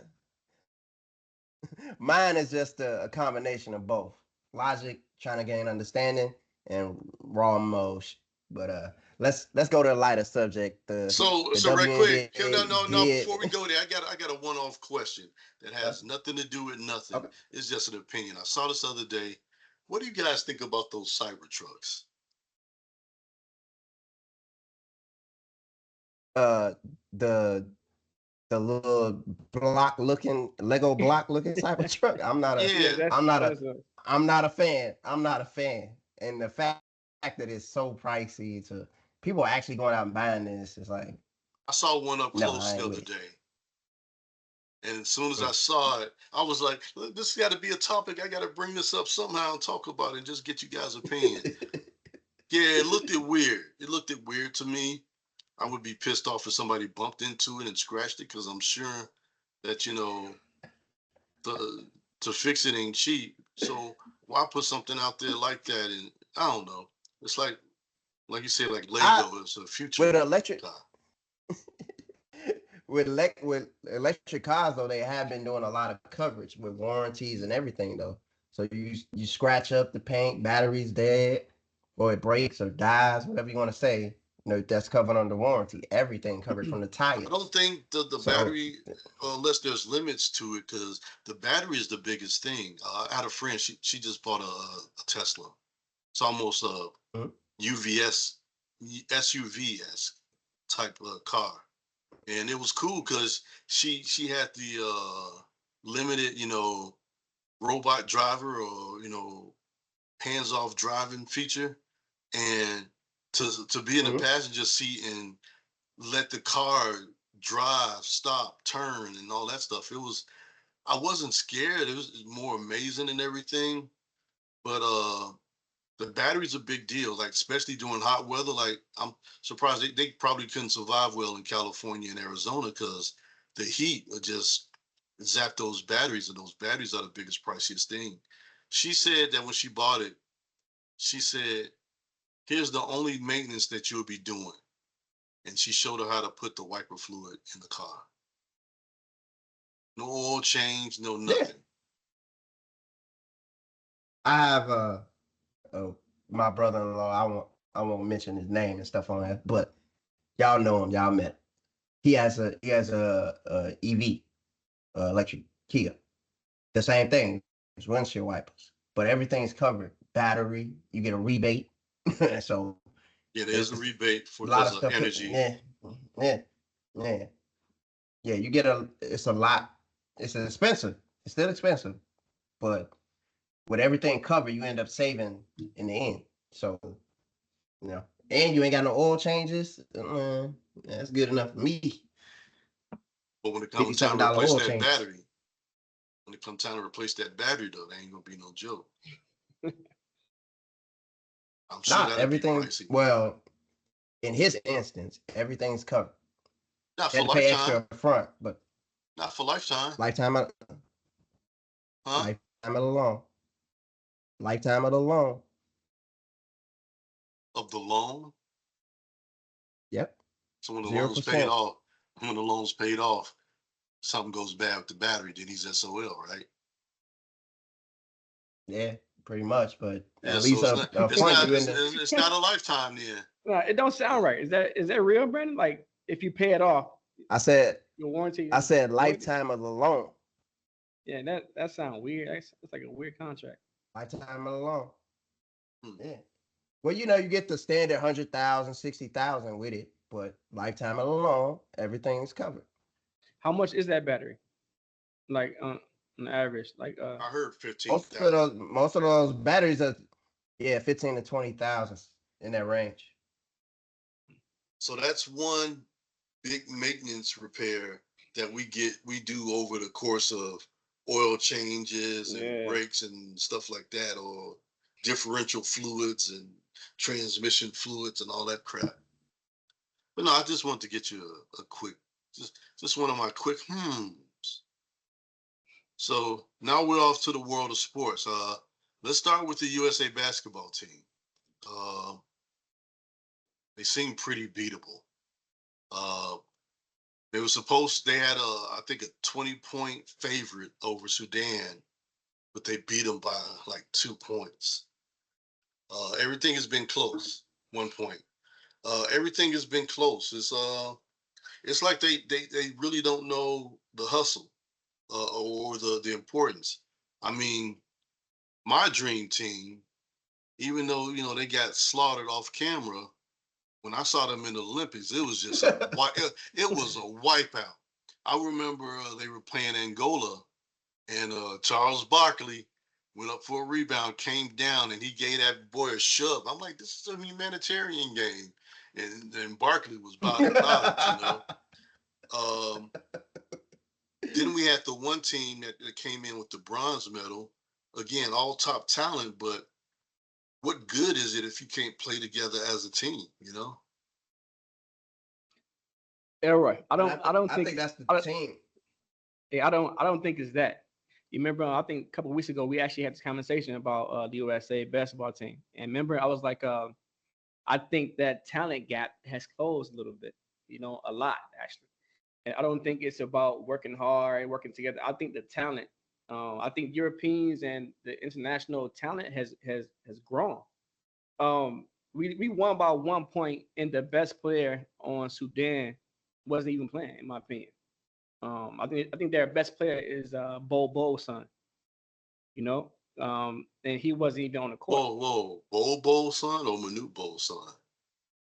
mine is just a combination of both logic, trying to gain understanding, and raw emotion. But let's go to a lighter subject. The So, the so right quick, no, WNBA no, no. Before we did. go there, I got a one-off question that has nothing to do with nothing. Okay. It's just an opinion. I saw this other day. What do you guys think about those cyber trucks? Uh, the the little block looking Lego block looking Cybertruck. Yeah, Yeah, I'm not a that's a I'm not a fan. I'm not a fan. And the fact that it's so pricey to people actually going out and buying this is like, I saw one up no, close I the ain't other with it. day, and as soon as I Mm. saw it, I was like, "Look, this got to be a topic. I got to bring this up somehow and talk about it and just get you guys' opinion." Yeah, it looked it weird to me. I would be pissed off if somebody bumped into it and scratched it because I'm sure that the to fix it ain't cheap. So why put something out there like that? And I don't know. It's like you said, like I Lego. It's a future with electric car. with electric cars though, they have been doing a lot of coverage with warranties and everything though. So you scratch up the paint, battery's dead, or it breaks or dies, whatever you want to say. That's covered under warranty. Everything covered from the I don't tires. think the So battery, unless there's limits to it, because the battery is the biggest thing. I had a friend. She just bought a Tesla. It's almost a mm, UVS SUVs type of car, and it was cool because she had the limited, robot driver or hands off driving feature, and to be in the Mhm. passenger seat and let the car drive, stop, turn, and all that stuff. I wasn't scared. It was more amazing and everything. But the battery's a big deal, like especially during hot weather. Like I'm surprised they probably couldn't survive well in California and Arizona because the heat would just zap those batteries, and those batteries are the biggest, priciest thing. She said that when she bought it, she said, "Here's the only maintenance that you'll be doing," and she showed her how to put the wiper fluid in the car. No oil change, no Yeah. nothing. I have my brother-in-law. I won't mention his name and stuff on that, but y'all know him. Y'all met. He has a EV, electric Kia. The same thing. It's windshield wipers, but everything's covered. Battery, you get a rebate. So Yeah, there's a it's rebate a for lot because of of stuff. energy. Yeah, yeah, yeah, yeah. You get a. It's a lot. It's expensive. It's still expensive, but with everything covered, you end up saving in the end. So and you ain't got no oil changes. That's good enough for me. But when it comes time $57 to replace oil that changes. battery, when it comes time to replace that battery, though, that ain't gonna be no joke. I'm sure Not that'll be everything. pricey. Well, in his instance, everything's covered. Not You for had to pay lifetime. extra up front, but Not for lifetime. lifetime of Huh? lifetime of the loan. Lifetime of the loan. Of the loan. Yep. So when the Zero loan's paid percent. off, when the loan's paid off, something goes bad with the battery, then he's SOL, right? Yeah, pretty much. But Yeah. at So least it's up, not. up It's front, not. you in the It's not a lifetime then. No, it don't sound right. Is that real, Brandon? Like if you pay it off, I said your warranty I is said voided? lifetime of the loan. Yeah, that sounds weird. That's like a weird contract. Lifetime of the loan. Hmm. Yeah. Well, you get the standard 100,000, 60,000 with it, but lifetime of the loan, everything's covered. How much is that battery? Like on average, like I heard 15,000. Most of those batteries are, yeah, 15 to 20,000 in that range. So that's one big maintenance repair that we do over the course of oil changes and yeah. brakes and stuff like that, or differential fluids and transmission fluids and all that crap. But no, I just want to get you a quick, just one of my quick hmms. So now we're off to the world of sports. Let's start with the USA basketball team. Uh, they seem pretty beatable. Uh, they had I think a 20-point favorite over Sudan, but they beat them by like 2 points. Everything has been close. 1 point. Everything has been close. It's like they really don't know the hustle or the importance. I mean, my dream team, even though they got slaughtered off camera, when I saw them in the Olympics, it was just it was a wipeout. I remember they were playing Angola, and Charles Barkley went up for a rebound, came down, and he gave that boy a shove. I'm like, this is a humanitarian game, and Barkley was about it. Um, then we had the one team that came in with the bronze medal. Again, all top talent, but what good is it if you can't play together as a team? Elroy, I And don't I don't I think think that's the I don't, team. yeah, I don't think it's that. You remember? I think a couple of weeks ago we actually had this conversation about the USA basketball team, and remember I was like, I think that talent gap has closed a little bit, a lot actually. And I don't think it's about working hard and working together. I think the talent, I think Europeans and the international talent has grown. We won by 1 point, and the best player on Sudan wasn't even playing, in my opinion. I think their best player is Bo's son, and he wasn't even on the court. Whoa, Bobo's son or Manute Bow's son?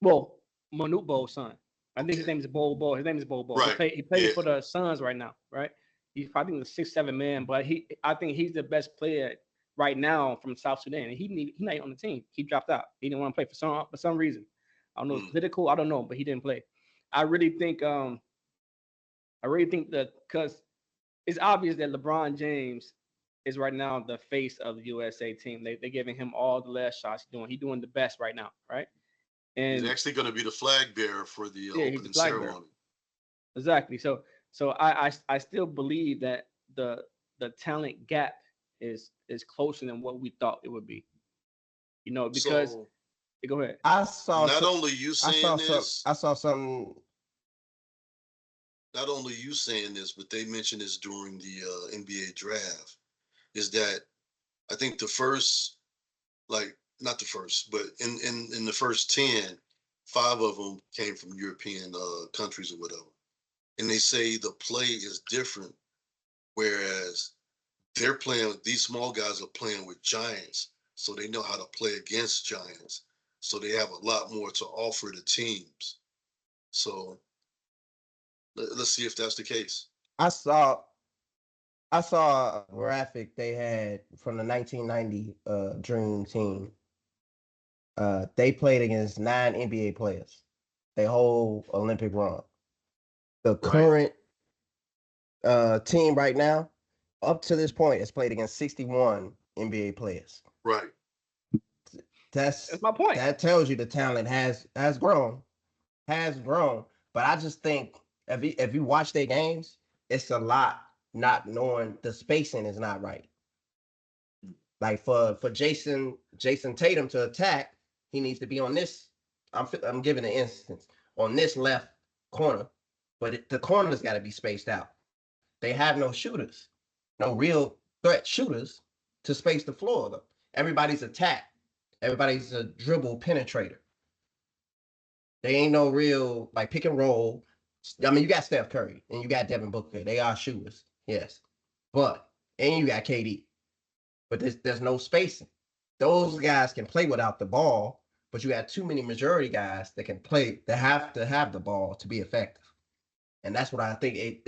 Well, Manute Bo's son. I think his Okay, name is Bo. His name is Bo. He right, plays yeah, for the Suns right now, right? He's fighting the 6'7" man, but I think he's the best player right now from South Sudan. And he not on the team. He dropped out. He didn't want to play for some reason. I don't know, it's political. I don't know, but he didn't play. I really think that because it's obvious that LeBron James is right now the face of the USA team. They're giving him all the last shots. He's doing the best right now, right? And he's actually going to be the flag bearer for the he's the opening flag bearer. ceremony. Exactly. So I still believe that the talent gap is closer than what we thought it would be. Because So, go ahead. I saw not only you saying this, I saw something. not only you saying this, but they mentioned this during the NBA draft, is that I think the first, like not the first, but in the first 10, 5 of them came from European countries or whatever. And they say the play is different, whereas these small guys are playing with giants, so they know how to play against giants. So they have a lot more to offer the teams. So let's see if that's the case. I saw a graphic they had from the 1990 Dream Team. They played against 9 NBA players. They whole Olympic run. The current team right now, up to this point, has played against 61 NBA players. Right. That's my point. That tells you the talent has grown. But I just think if you watch their games, it's a lot not knowing the spacing is not right. Like for Jason Tatum to attack, he needs to be on this. I'm giving an instance on this left corner, but the corners got to be spaced out. They have no shooters, no real threat shooters to space the floor. Though everybody's attack, everybody's a dribble penetrator. They ain't no real like pick and roll. I mean, you got Steph Curry and you got Devin Booker. They are shooters, yes, and you got KD. But there's no spacing. Those guys can play without the ball, but you have too many majority guys that can play, that have to have the ball to be effective. And that's what I think it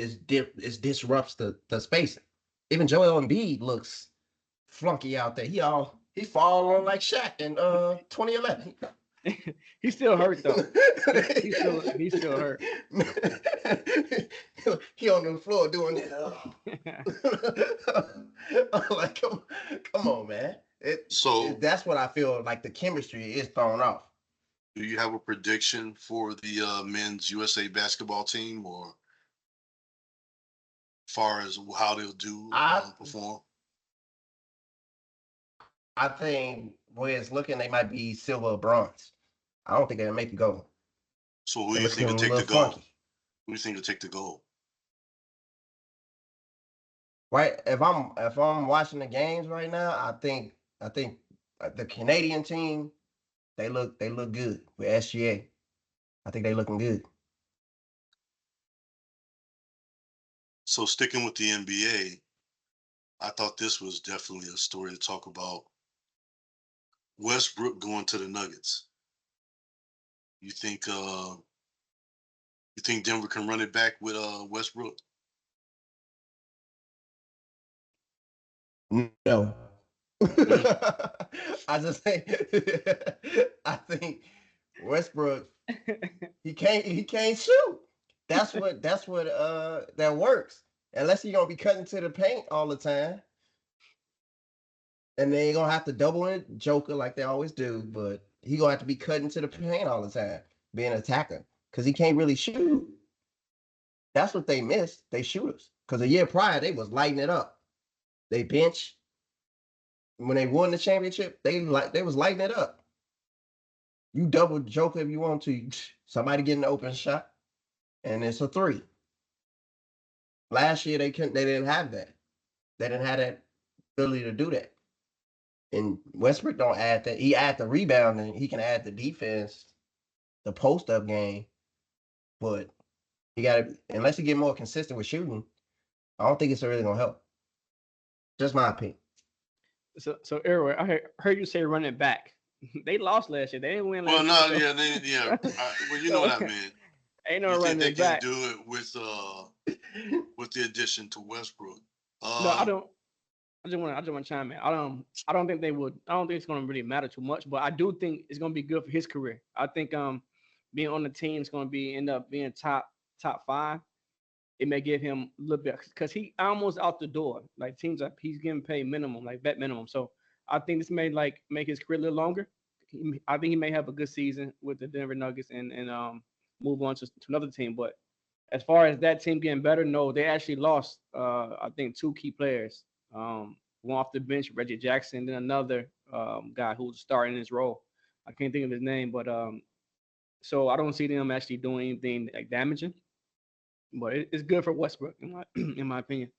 disrupts the spacing. Even Joel Embiid looks flunky out there. He fall on like Shaq in 2011. He's still hurt though. He's still hurt. He on the floor doing it. I'm like, come on, man. That's what I feel like the chemistry is thrown off. Do you have a prediction for the men's USA basketball team, or as far as how they'll do perform? I think where it's looking, they might be silver or bronze. I don't think they'll make the gold. So who do you think will take the gold? Who do you think will take the gold? Right. If I'm watching the games right now, I think the Canadian team, they look good with SGA. I think they looking good. So sticking with the NBA, I thought this was definitely a story to talk about. Westbrook going to the Nuggets. You think Denver can run it back with Westbrook? No. I think Westbrook he can't shoot. That's what that works. Unless you're gonna be cutting to the paint all the time. And they ain't gonna have to double it Joker like they always do, but he gonna have to be cutting to the paint all the time, being an attacker, because he can't really shoot. That's what they missed. They shooters. Because a year prior, they was lighting it up. They bench. When they won the championship, they was lighting it up. You double Joker if you want to. Somebody get an open shot, and it's a 3. Last year they didn't have that. They didn't have that ability to do that. And Westbrook don't add that. He add the rebounding. He can add the defense, the post-up game. But you gotta, unless you get more consistent with shooting, I don't think it's really gonna help. Just my opinion. So Errol, I heard you say run it back. They lost last year. They didn't win last year. Well, no, yeah. Well, you know what I mean. Ain't no You think they running can back. do it with the addition to Westbrook? No, I don't. I just want to chime in. I don't think they would. I don't think it's going to really matter too much. But I do think it's going to be good for his career. I think being on the team is going to be end up being top five. It may give him a little bit because he almost out the door. Like teams that he's getting paid minimum, like vet minimum. So I think this may like make his career a little longer. I think he may have a good season with the Denver Nuggets and move on to another team. But as far as that team getting better, no, they actually lost. I think two key players. One off the bench, Reggie Jackson, then another guy who's starting his role. I can't think of his name, but so I don't see them actually doing anything like damaging. But it's good for Westbrook in my in my opinion.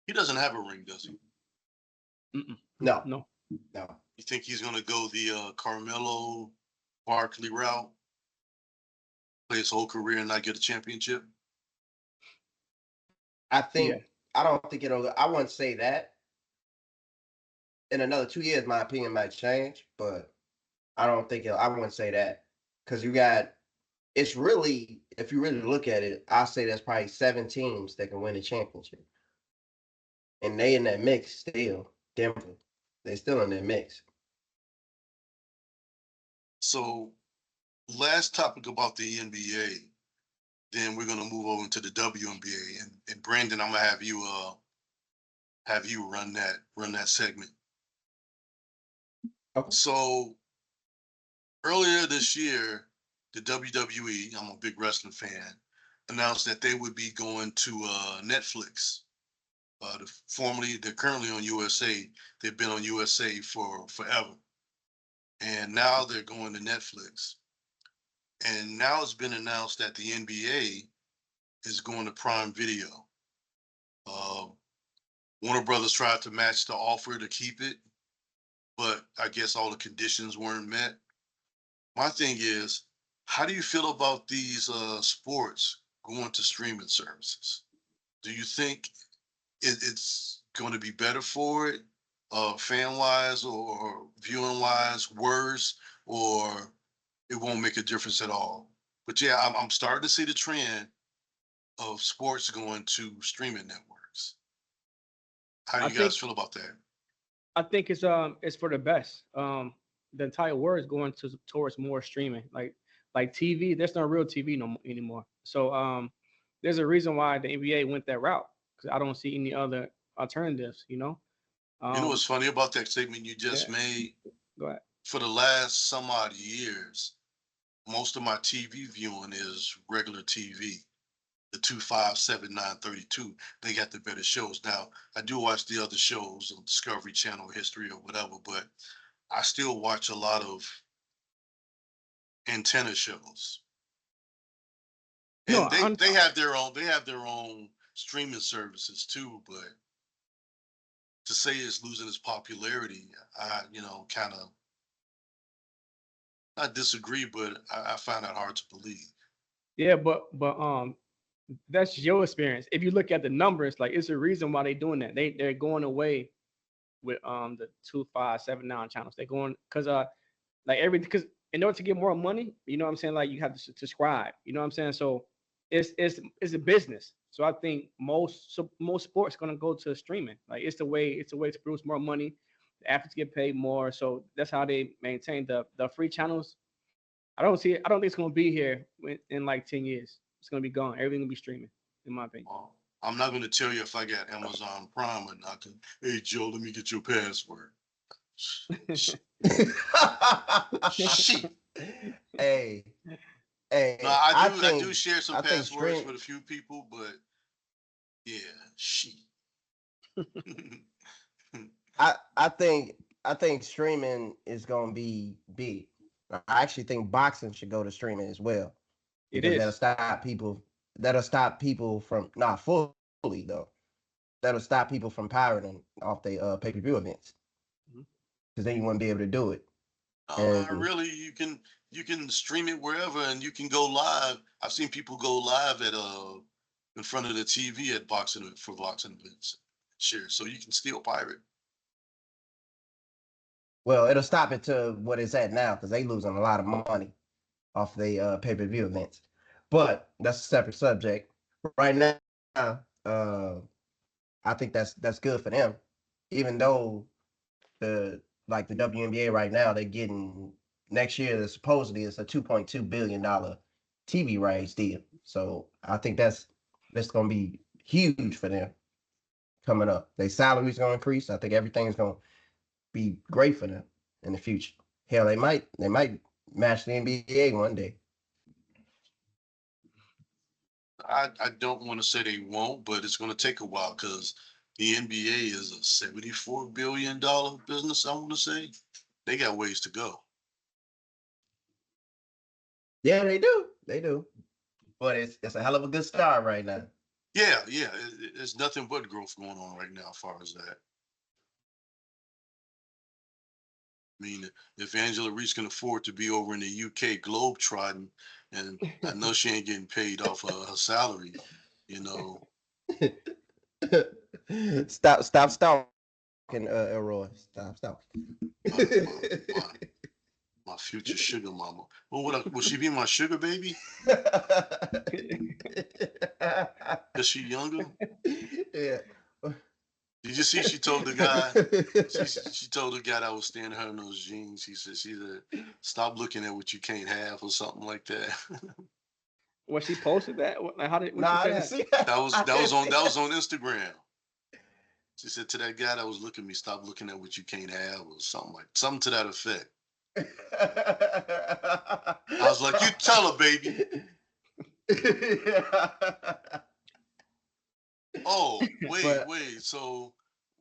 He doesn't have a ring, does he? No, No. no. You think he's gonna go the Carmelo Barkley route, play his whole career and not get a championship? I think Yeah. I don't think it'll. I wouldn't say that. In another 2 years, my opinion might change, but I don't think I wouldn't say that because you got. It's really, if you really look at it, I'll say there's probably 7 teams that can win a championship, and they in that mix still. Denver, they still in that mix. So, last topic about the NBA. Then we're gonna move over to the WNBA, and Brandon, I'm gonna have you run that segment. Okay. So earlier this year, the WWE, I'm a big wrestling fan, announced that they would be going to Netflix. They're currently on USA. They've been on USA for forever, and now they're going to Netflix. And now it's been announced that the NBA is going to Prime Video. Uh, Warner Brothers tried to match the offer to keep it, but I guess all the conditions weren't met. My thing is, how do you feel about these sports going to streaming services? Do you think it's going to be better for it, fan wise or viewing wise, worse, or it won't make a difference at all? But yeah, I'm starting to see the trend of sports going to streaming networks. How do I you guys think feel about that? I think it's for the best. The entire world is going towards more streaming. Like TV, there's no real TV anymore. So there's a reason why the NBA went that route because I don't see any other alternatives. You know what's funny about that statement you Yeah. just made? Go ahead. For the last some odd years, most of my TV viewing is regular TV. The 257 932, they got the better shows. Now, I do watch the other shows on Discovery Channel, History, or whatever, but I still watch a lot of antenna shows. No, And they have their own streaming services too, but to say it's losing its popularity, I kind of not disagree, but I find that hard to believe. yeah, but that's your experience. If you look at the numbers, like it's a reason why they're doing that. They're going away with the 2579 channels. They're going because in order to get more money, you know what I'm saying, like you have to subscribe, you know what I'm saying. So it's a business. So I think most sports gonna go to streaming. Like it's a way to produce more money. The athletes get paid more, so that's how they maintain the free channels. I don't think it's gonna be here in like 10 years. It's gonna be gone. Everything will be streaming, in my opinion. I'm not going to tell you if I got Amazon Prime or not. Hey, Joe, let me get your password. Shit. Hey, hey, No, I do share some I think passwords stream. with a few people, but yeah, shit. I think streaming is gonna be big. I actually think boxing should go to streaming as well It because is. that'll stop people from not fully though. That'll stop people from pirating off the pay-per-view events Mhm. because then you wouldn't be able to do it. No, not And really. You can stream it wherever, and you can go live. I've seen people go live at in front of the TV at boxing events. Sure, so you can still pirate. well, it'll stop it to what it's at now because they losing a lot of money off the pay-per-view events. But that's a separate subject. Right now, uh, I think that's good for them, even though the like the WNBA right now they're getting next year supposedly it's a $2.2 billion TV rights deal. So I think that's gonna be huge for them coming up. Their salary's gonna increase. I think everything's gonna be great for them in the future. Hell, they might match the NBA one day. I don't want to say they won't, but it's going to take a while because the NBA is a $74 billion business. I want to say they got ways to go. Yeah, they do. They do. But it's a hell of a good start right now. Yeah, there's nothing but growth going on right now as far as that. I mean, if Angela Reese can afford to be over in the UK globetrotting, and I know she ain't getting paid off her salary, you know, Stop stalking, Elroy. Stop stalking. my my my, my future sugar mama. Well, will she be my sugar baby? Is she younger? Yeah. Did you see she told the guy? She told the guy that was standing her in those jeans. She said, "Stop looking at what you can't have," or something like that. Well, she posted that. Like, how did when Nah, she I say didn't that? see that. That was I that didn't was on see that was on Instagram. She said to that guy that was looking at me, "Stop looking at what you can't have," or something to that effect. I was like, "You tell her, baby." Oh, But wait. So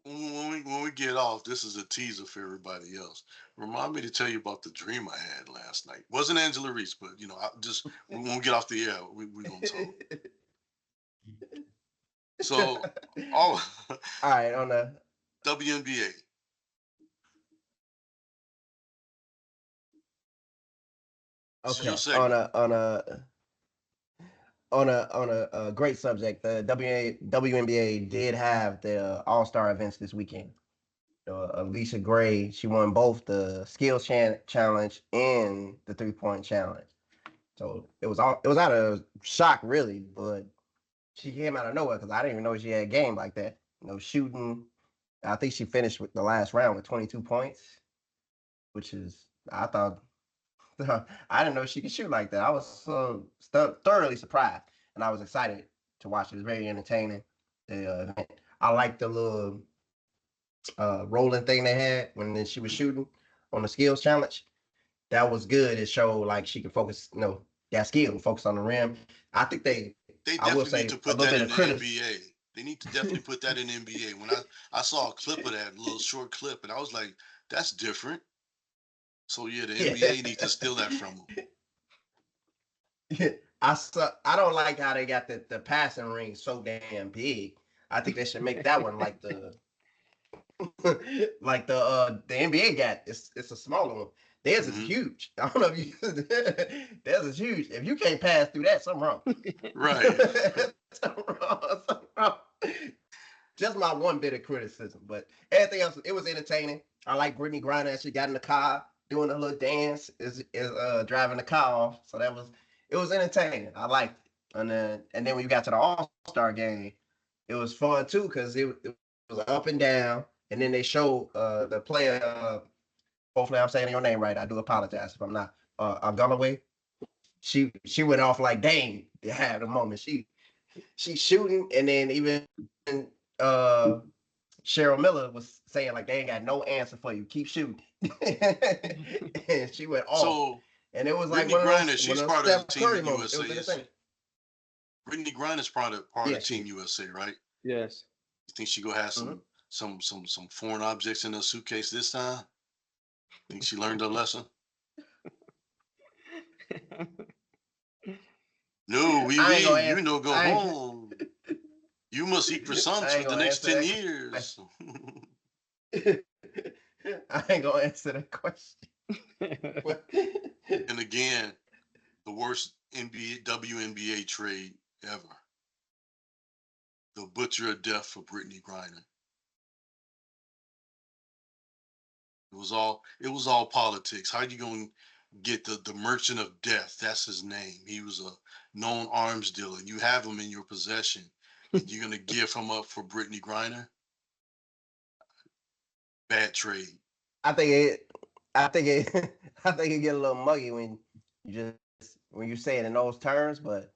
when we get off, this is a teaser for everybody else. Remind me to tell you about the dream I had last night. Wasn't Angela Reese, but I just when we get off the air, we gonna talk. So, all all right, on the WNBA. This is your okay, on segment. a great subject. The WNBA did have the All Star events this weekend. Alicia Gray, she won both the skills challenge and the 3-point challenge. So it was out of shock really, but she came out of nowhere because I didn't even know she had a game like that. Shooting. I think she finished with the last round with 22 points, which is I thought I didn't know she could shoot like that. I was so thoroughly surprised, and I was excited to watch. It was very entertaining. The event. I liked the little rolling thing they had when she was shooting on the skills challenge. That was good. It showed like she could focus, that skill, focus on the rim. I think They I will definitely need say to a put little that bit in of the criticism. NBA. They need to definitely put that in the NBA. When I saw a clip of that little short clip, and I was like, that's different. So yeah, the Yeah. NBA needs to steal that from them. I don't like how they got the passing ring so damn big. I think they should make that one like the like the NBA got. It's a smaller one. Theirs is Hmm. huge. I don't know if you theirs is huge. If you can't pass through that, something wrong. Right. something wrong. Something wrong. Just my one bit of criticism, but everything else, it was entertaining. I like Brittany Griner as she got in the car doing a little dance, is driving the car off. So it was entertaining. I liked it. And then when you got to the All Star game, it was fun too because it was up and down, and then they showed the player. Hopefully, I'm saying your name right. I do apologize if I'm not. Galloway. She went off like dang. They had a moment. She's shooting, and then even uh Cheryl Miller was saying like they ain't got no answer for you. Keep shooting. And she went off. So And it was like Brittany Griner, one she's of those part of the Steph team Curry in moments. It USA, was is she? entertaining. Brittany Griner's part Yeah, of she Team is. USA, right? Yes. You think she gonna have Mhm. some foreign objects in her suitcase this time? Think she learned her lesson? No, we I ain't gonna you answer. know go home. You must eat croissants I for ain't the gonna next answer 10 that. years. I ain't gonna answer that question. And again, the worst WNBA trade ever. The butcher of death for Brittany Griner. It was all politics. How you going get the Merchant of Death. That's his name. He was a known arms dealer. You have him in your possession, and you're gonna give him up for Brittany Griner? Bad trade. I think it. I think it. I think it get a little muggy when you say it in those terms. But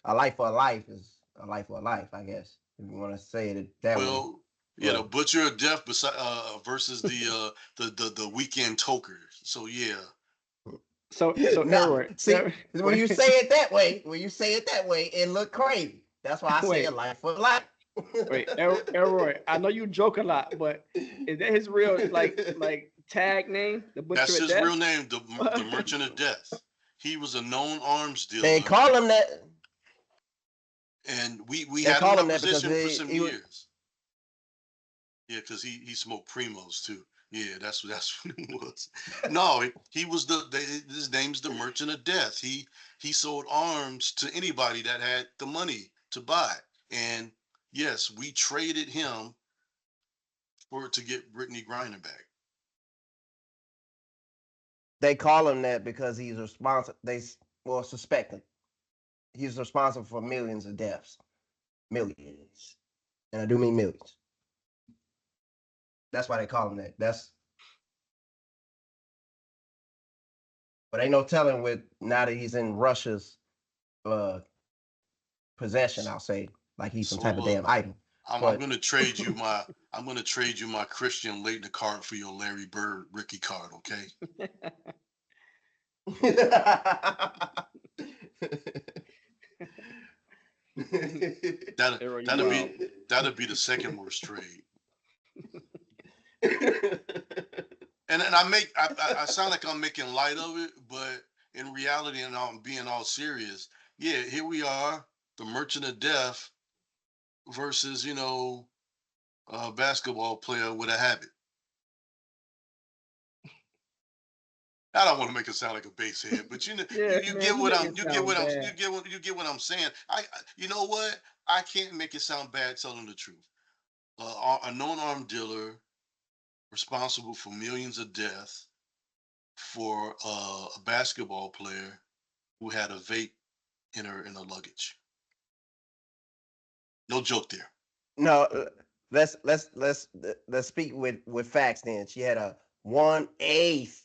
a life for a life is a life for a life, I guess. If you want to say it that way. Well, But Butcher of Death versus the Weekend Tokers. So yeah, So nah, Elroy, see, when you say it that way, it look crazy. That's why I say a wait, life for life. Elroy, I know you joke a lot, but is that his real like tag name, the Butcher that's of his Death? real name, the Merchant of Death. He was a known arms They dealer, call him that. and we They had him in call our him that because position for some he was. years. Yeah, because he smoked primos too. Yeah, that's what he was. No, he was his name's the Merchant of Death. He sold arms to anybody that had the money to buy. And yes, we traded him to get Brittany Griner back. They call him that because he's responsible. Suspect him. He's responsible for millions of deaths, millions, and I do mean millions. That's why they call him that. But ain't no telling with now that he's in Russia's uh possession. I'll say like he's some So type of look, damn item. I'm But gonna trade you my Christian Laettner card for your Larry Bird Ricky card, okay? That Elroy, you that'll wild. be that'll be the second worst trade. And I sound like I'm making light of it, but in reality, and I'm being all serious. Yeah, here we are, the Merchant of Death versus a basketball player with a habit. I don't want to make it sound like a base head, but Yeah, you man, get you what make I'm it sound bad. you get what I'm saying. You know what? I can't make it sound bad telling the truth. A known arm dealer responsible for millions of deaths for a basketball player who had a vape in her luggage. No joke there. no, let's speak with facts. Then she had a 1/8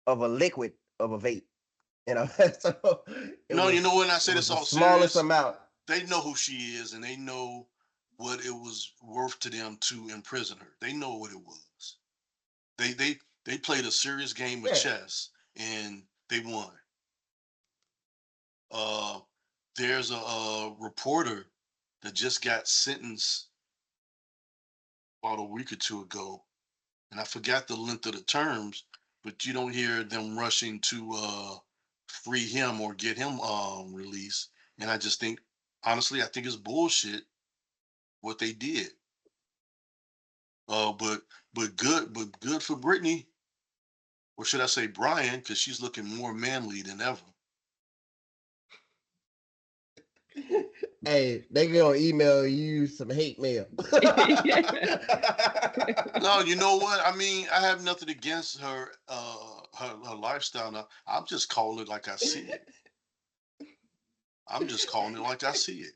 of a liquid of a vape. So No, you know when I it say was this the all smallest serious, amount. they know who she is and they know what it was worth to them to imprison her. They know what it was. They they they played a serious game of Yeah. chess and they won. Uh, there's a reporter that just got sentenced about a week or two ago, and I forgot the length of the terms, but you don't hear them rushing to free him or get him released. And I just think, honestly, I think it's bullshit what they did. Uh, but but good for Brittany, or should I say Brian, because she's looking more manly than ever. Hey, they gonna email you some hate mail. Yeah. No, you know what? I mean, I have nothing against her her lifestyle. Now, I'm just calling it like I see it. I'm just calling it like I see it.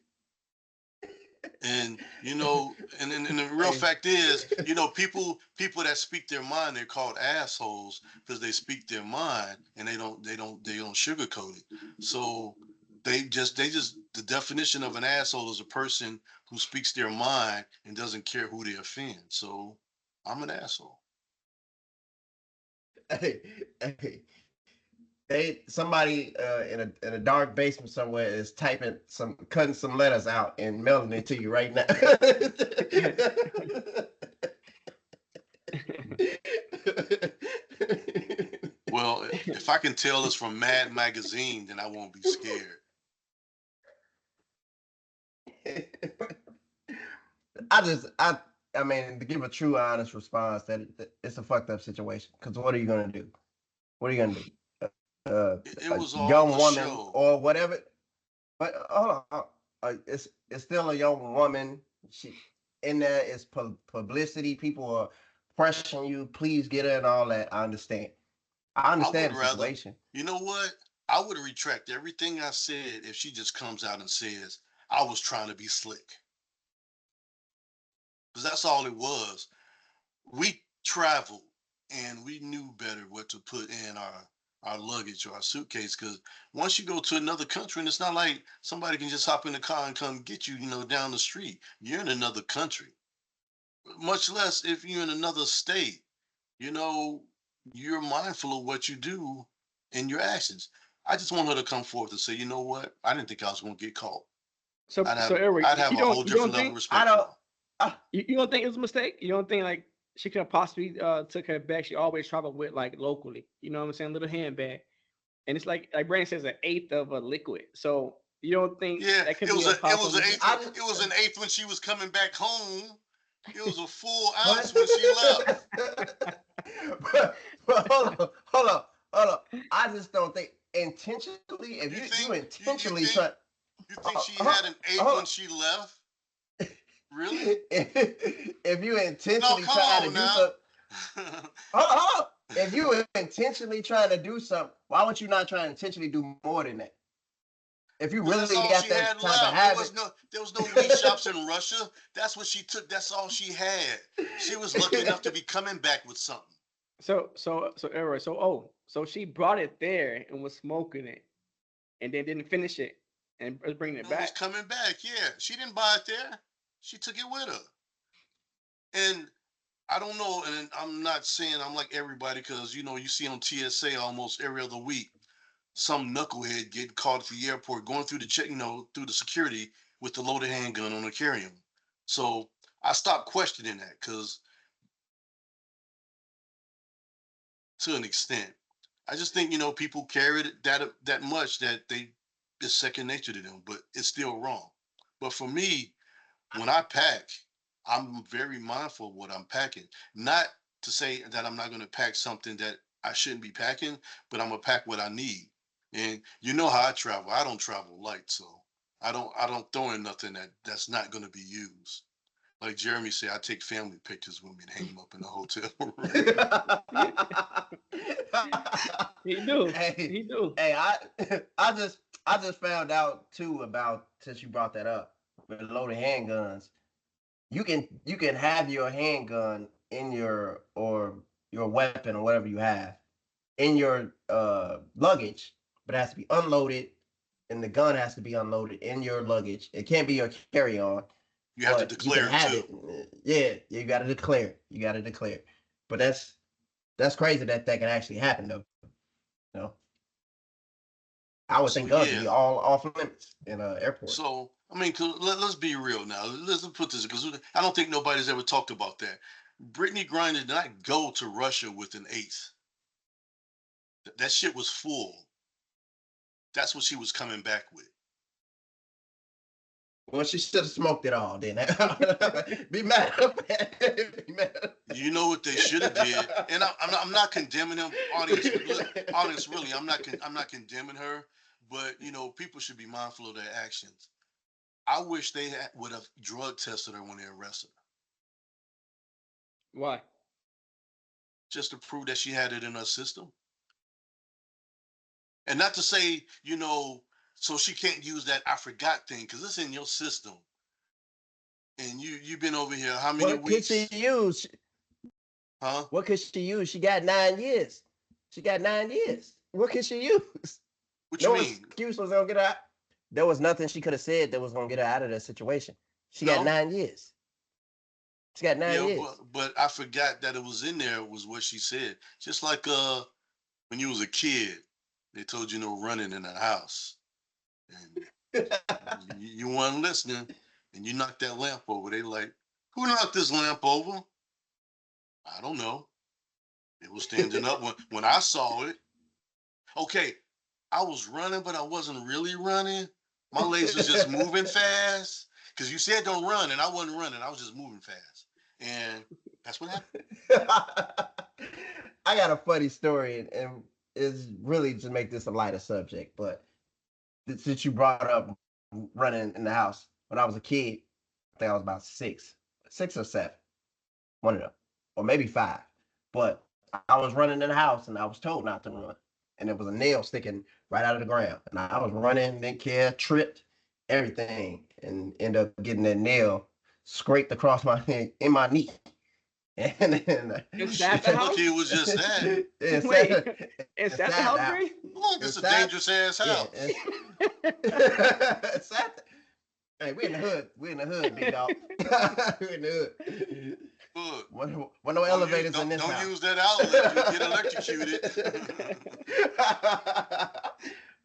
And and the real Hey. fact is, people that speak their mind, they're called assholes because they speak their mind and they don't sugarcoat it. So they just the definition of an asshole is a person who speaks their mind and doesn't care who they offend. So I'm an asshole. Hey, hey, somebody in a dark basement somewhere is cutting some letters out and mailing it to you right now. Well, if I can tell it's from Mad Magazine, then I won't be scared. I just I mean to give a true honest response that it's a fucked up situation because what are you gonna do? What are you gonna do? It A was all young a woman show. or whatever. But hold on, it's still a young woman. She in there is publicity. People are pressuring you. Please get her and all that. I understand. I I would understand the rather, situation. you know what? I would retract everything I said if she just comes out and says I was trying to be slick, because that's all it was. We traveled and we knew better what to put in our luggage or our suitcase, because once you go to another country, and it's not like somebody can just hop in the car and come get you, down the street. You're in another country, much less if you're in another state. you know, you're mindful of what you do and your actions. I just want her to come forth and say, you know what? I didn't think I was going to get caught. So Eric, I'd have a whole you don't different level of think I respect for don't. her. you don't think it was a mistake? You don't think like she could have possibly took her bag? She always traveled with like locally. You know what I'm saying? Little handbag, and it's like Brandon says, an eighth of a liquid. So you don't think Yeah, that could it be was a it possible was an mistake? eighth. It was an eighth when she was coming back home. It was a full ounce But, when she left. but hold on. I just don't think intentionally. If You you think you intentionally think try, you think she hold, had an eighth hold when she left? Really? if you No, intentionally come try to on do now. something, hold on. If you intentionally trying to do something, why would you not try to intentionally do more than that? If you Because that's really all got she that had type of left. habit, There was no weed shops in Russia. That's what she took. That's all she had. She was lucky enough to be coming back with something. So Eric, so she brought it there and was smoking it, and then didn't finish it and was bringing it And was back. coming back. Yeah, she didn't buy it there. She took it with her. And I don't know, and I'm not saying I'm like everybody, because you see on TSA almost every other week some knucklehead getting caught at the airport going through the check, through the security with the loaded handgun on a carry-on. So I stopped questioning that, because to an extent, I just think people carry it that much that it's second nature to them, but it's still wrong. But for me, when I pack, I'm very mindful of what I'm packing. Not to say that I'm not going to pack something that I shouldn't be packing, but I'm gonna pack what I need. And you know how I travel. I don't travel light, so I don't throw in nothing that's not going to be used. Like Jeremy said, I take family pictures with me and hang them up in the hotel room. He do, hey, he do. hey, I just found out too about, since you brought that up with loaded handguns. You can have your handgun in your weapon or whatever you have in your luggage, but it has to be unloaded, and the gun has to be unloaded in your luggage. It can't be your carry on, You have to but you can declare it have too. it. Yeah, you got to declare. You got to declare. But that's crazy that can actually happen though. You know, I would So think guns would yeah. be all off limits in airports. So I mean, let's be real now. Let's put this, because I don't think nobody's ever talked about that. Brittany Griner did not go to Russia with an eighth. That shit was full. That's what she was coming back with. Well, she should have smoked it all. Then be mad. Be mad. You know what they should have did, and I'm not condemning them, audience. Audience, really, I'm not condemning her, but people should be mindful of their actions. I wish they would have drug tested her when they arrested her, Why? just to prove that she had it in her system. And not to say, so she can't use that I forgot thing, because it's in your system. And you've been over here how many What could she weeks? use? Huh? What could she use? She got 9 years. She got 9 years. What could she use? What you No mean? excuse was gonna get her out. There was nothing she could have said that was gonna get her out of that situation. She got No? 9 years. She got nine Yeah, years. but I forgot that it was in there, was what she said. Just like when you was a kid, they told you no running in the house. And you weren't listening, and you knocked that lamp over. They like, who knocked this lamp over? I don't know. It was standing up when I saw it. Okay, I was running, but I wasn't really running. My legs was just moving fast. Because you said don't run, and I wasn't running. I was just moving fast. And that's what happened. I got a funny story, and it's really to make this a lighter subject. But since you brought up running in the house, when I was a kid, I think I was about 6 or 7, one of them, or maybe 5. But I was running in the house and I was told not to run. And there was a nail sticking right out of the ground. And I was running, didn't care, tripped, everything, and ended up getting that nail scraped across my in my knee. And then Inside the house? Lucky it was just that. Wait, inside the house, Green? Look, it's a dangerous ass house. Yeah, hey, we in the hood. We in the hood, big dog. We in the hood. Look, When no elevators in this house. Don't use that outlet. You'll get electrocuted.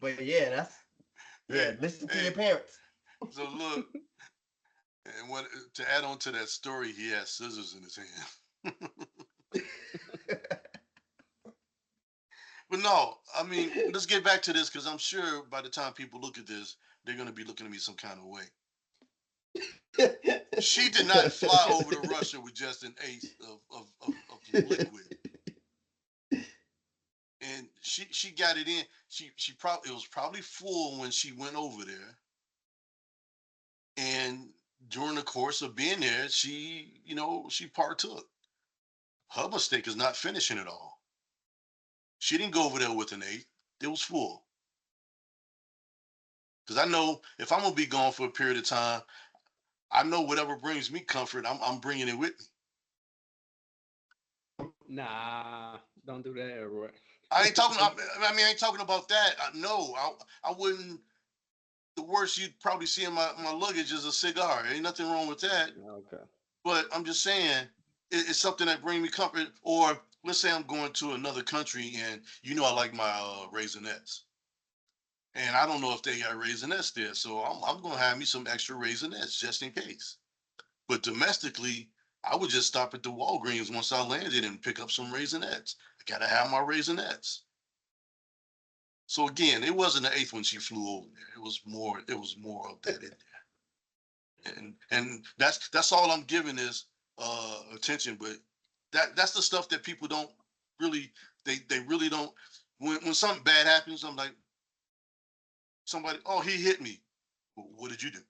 But yeah, listen to your parents. So look, and what to add on to that story, he had scissors in his hand. But no, I mean, let's get back to this because I'm sure by the time people look at this, they're going to be looking at me some kind of way. She did not fly over to Russia with just an eighth of liquid, and she got it in. She probably, it was probably full when she went over there, and during the course of being there, she partook. Her mistake is not finishing it all. She didn't go over there with an eighth. It was full. Because I know if I'm gonna be gone for a period of time, I know whatever brings me comfort, I'm bringing it with me. Nah, don't do that, Roy. I ain't talking. I ain't talking about that. No, I wouldn't. The worst you'd probably see in my luggage is a cigar. Ain't nothing wrong with that. Okay. But I'm just saying, it's something that brings me comfort. Or let's say I'm going to another country, and I like my Raisinets. And I don't know if they got Raisinets there, so I'm gonna have me some extra Raisinets just in case. But domestically, I would just stop at the Walgreens once I landed and pick up some Raisinets. I gotta have my Raisinets. So again, it wasn't the eighth when she flew over there. It was more. It was more of that in there. And that's all I'm giving is attention. But that's the stuff that people don't really. They really don't. When something bad happens, I'm like, somebody, oh, he hit me. What did you do?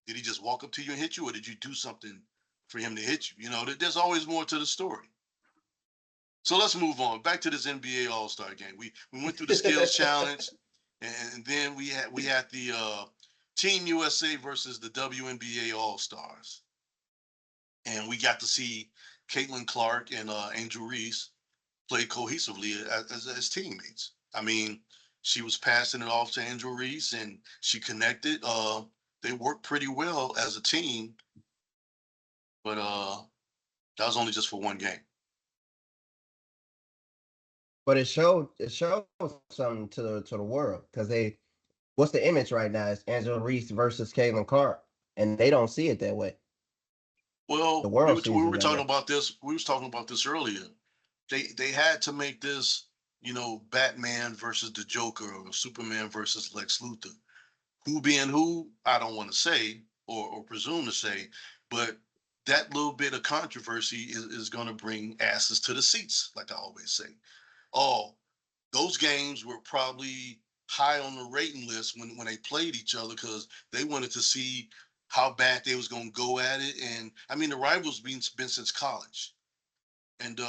Did he just walk up to you and hit you, or did you do something for him to hit you? There's always more to the story. So let's move on. Back to this NBA All-Star game. We went through the skills challenge, and then we had the Team USA versus the WNBA All-Stars. And we got to see Caitlin Clark and Angel Reese play cohesively as teammates. I mean, she was passing it off to Angel Reese, and she connected. They worked pretty well as a team, but that was only just for one game. But it showed something to the world because what's the image right now? It's Angela Reese versus Caitlin Clark, and they don't see it that way. Well, the world we were talking way. about this. We was talking about this earlier. They had to make this, Batman versus the Joker or Superman versus Lex Luthor. Who being who, I don't want to say or presume to say, but that little bit of controversy is going to bring asses to the seats, like I always say. Oh, those games were probably high on the rating list when they played each other because they wanted to see how bad they was going to go at it. And I mean, the rivals been since college, and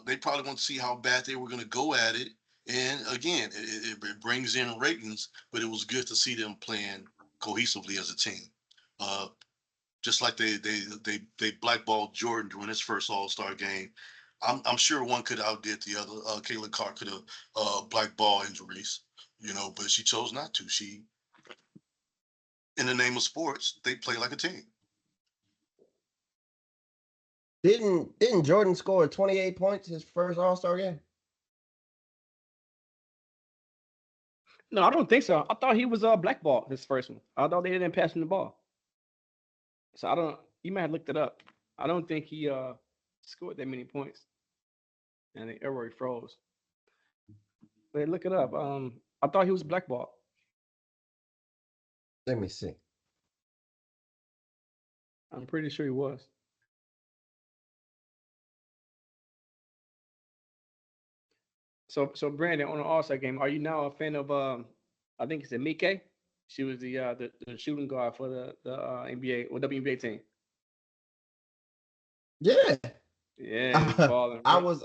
they probably want to see how bad they were going to go at it. And again, it brings in ratings, but it was good to see them playing cohesively as a team. Just like they blackballed Jordan during his first All-Star game. I'm sure one could outdid the other. Caitlin Clark could have blackballed Angel Reese, but she chose not to. She, in the name of sports, they play like a team. Didn't Jordan score 28 points his first All-Star game? No, I don't think so. I thought he was blackballed his first one. I thought they didn't pass him the ball. So I don't. You might have looked it up. I don't think he scored that many points. And the error froze. But look it up. I thought he was blackballed. Let me see. I'm pretty sure he was. So Brandon, on the All-Star game, are you now a fan of I think it's Mike? She was the shooting guard for the NBA or WNBA team. Yeah. Yeah, he's balling, I bro. was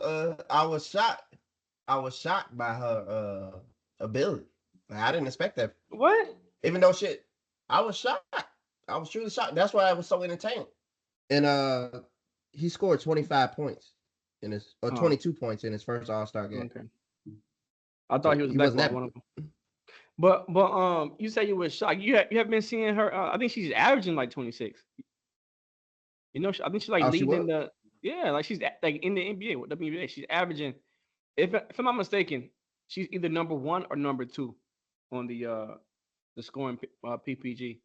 I was shocked. I was shocked by her ability. Like, I didn't expect that. What? Even though shit, I was shocked. I was truly shocked. That's why I was so entertaining. And he scored 25 points in his or Oh, 22 points in his first All-Star game. okay. I thought So he was he black wasn't by that one of them. But you say you were shocked. You have been seeing her. I think she's averaging like 26. You know, I think she's like oh, she leading was? the. Yeah, like she's like in the NBA with WNBA. She's averaging. If I'm not mistaken, she's either number one or number two on the scoring PPG.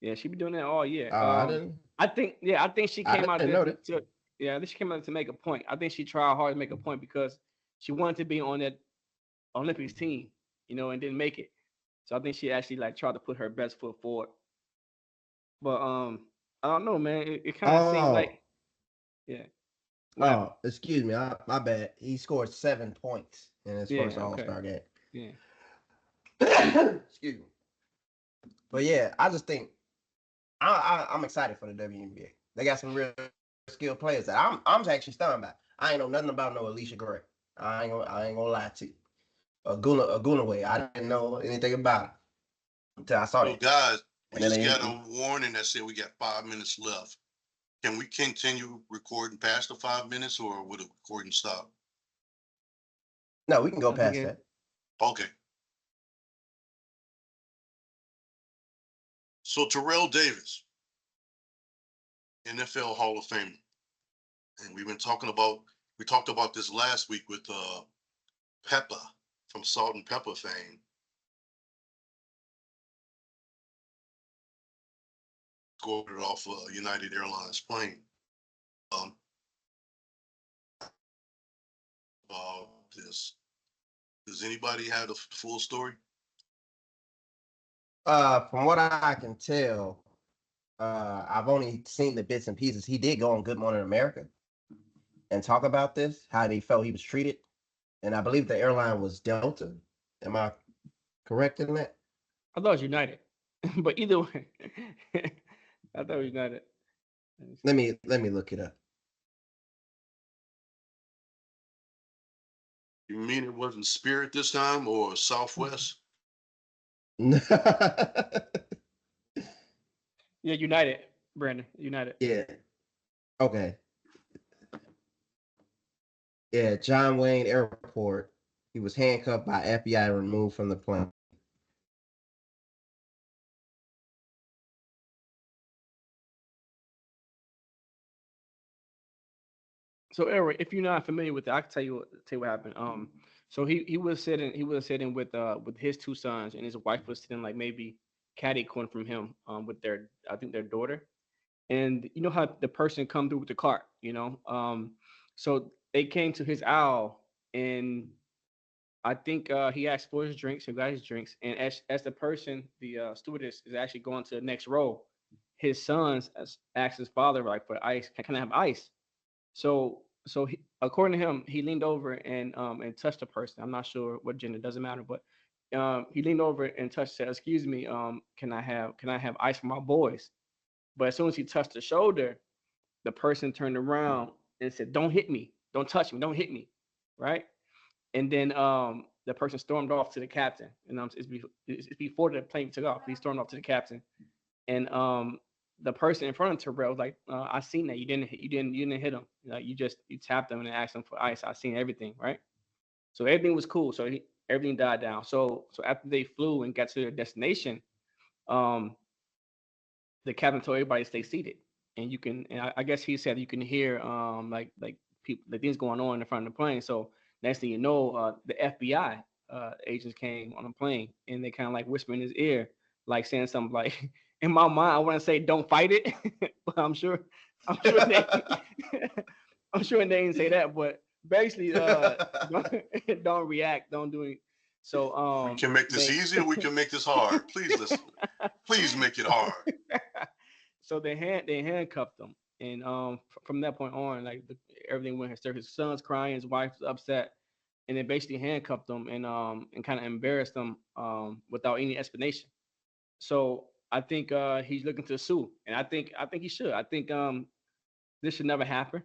Yeah, she be doing that all year. I didn't I think she I came out didn't there know that. yeah, I think she came out to make a point. I think she tried hard to make a point because she wanted to be on that Olympics team, and didn't make it. So I think she actually like tried to put her best foot forward. But I don't know, man. It kind of seemed Oh, like yeah. What happened? excuse me. My bad. He scored 7 points in his first Yeah, okay. All-Star game. Yeah. Excuse me. But yeah, I just think I'm excited for the WNBA. They got some real skilled players that I'm actually stunned by. I ain't know nothing about no Alicia Gray. I ain't gonna lie to you. Aguna way. I didn't know anything about it until I saw So, that. guys, we And then just they, got a warning that said we got 5 minutes left. Can we continue recording past the 5 minutes, or would the recording stop? no, we can go I think past that. Okay. So Terrell Davis, NFL Hall of Famer, and we talked about this last week with Peppa from Salt and Pepper fame. Scored it off a United Airlines plane. Um, about this. Does anybody have the full story? From what I can tell, I've only seen the bits and pieces. He did go on Good Morning America and talk about this, how he felt he was treated, and I believe the airline was Delta. Am I correct in that? I thought it was United, but either way, I thought it was United. Let me look it up. You mean it wasn't Spirit this time or Southwest? Yeah, United, Brandon. United. Yeah. Okay. Yeah, John Wayne Airport. He was handcuffed by FBI and removed from the plane. So, Eric, if you're not familiar with it, I can tell you what happened. So he was sitting with his two sons, and his wife was sitting like maybe catty corner from him, with their daughter, and you know how the person come through with the cart, so they came to his aisle, and I think he asked for his drinks, he got his drinks, and as the person, the stewardess is actually going to the next row, his sons asked his father like for ice, can I have ice? So according to him, he leaned over and touched a person. I'm not sure what gender, doesn't matter, but he leaned over and touched, said, "Excuse me, can I have ice for my boys?" But as soon as he touched the shoulder, the person turned around and said, "Don't hit me, don't touch me, don't hit me," right? And then the person stormed off to the captain, and it's before the plane took off. He stormed off to the captain, and the person in front of Terrell was like, "I seen that you didn't hit him. Like you tapped him and asked him for ice. I seen everything, right?" So everything was cool. So everything died down. So after they flew and got to their destination, um, the captain told everybody to stay seated, and I guess he said you can hear like people, the things going on in the front of the plane. So next thing you know, the FBI agents came on the plane, and they kind of like whisper in his ear, like saying something like, in my mind I want to say don't fight it, but I'm sure they I'm sure they didn't say that, but basically don't react, don't do it. So We can make this they easy, or we can make this hard. Please listen. Please make it hard. so they handcuffed him, and from that point on, like everything went hyster. His son's crying, his wife's upset, and they basically handcuffed him and kind of embarrassed him without any explanation. So I think he's looking to sue, and I think he should. I think this should never happen.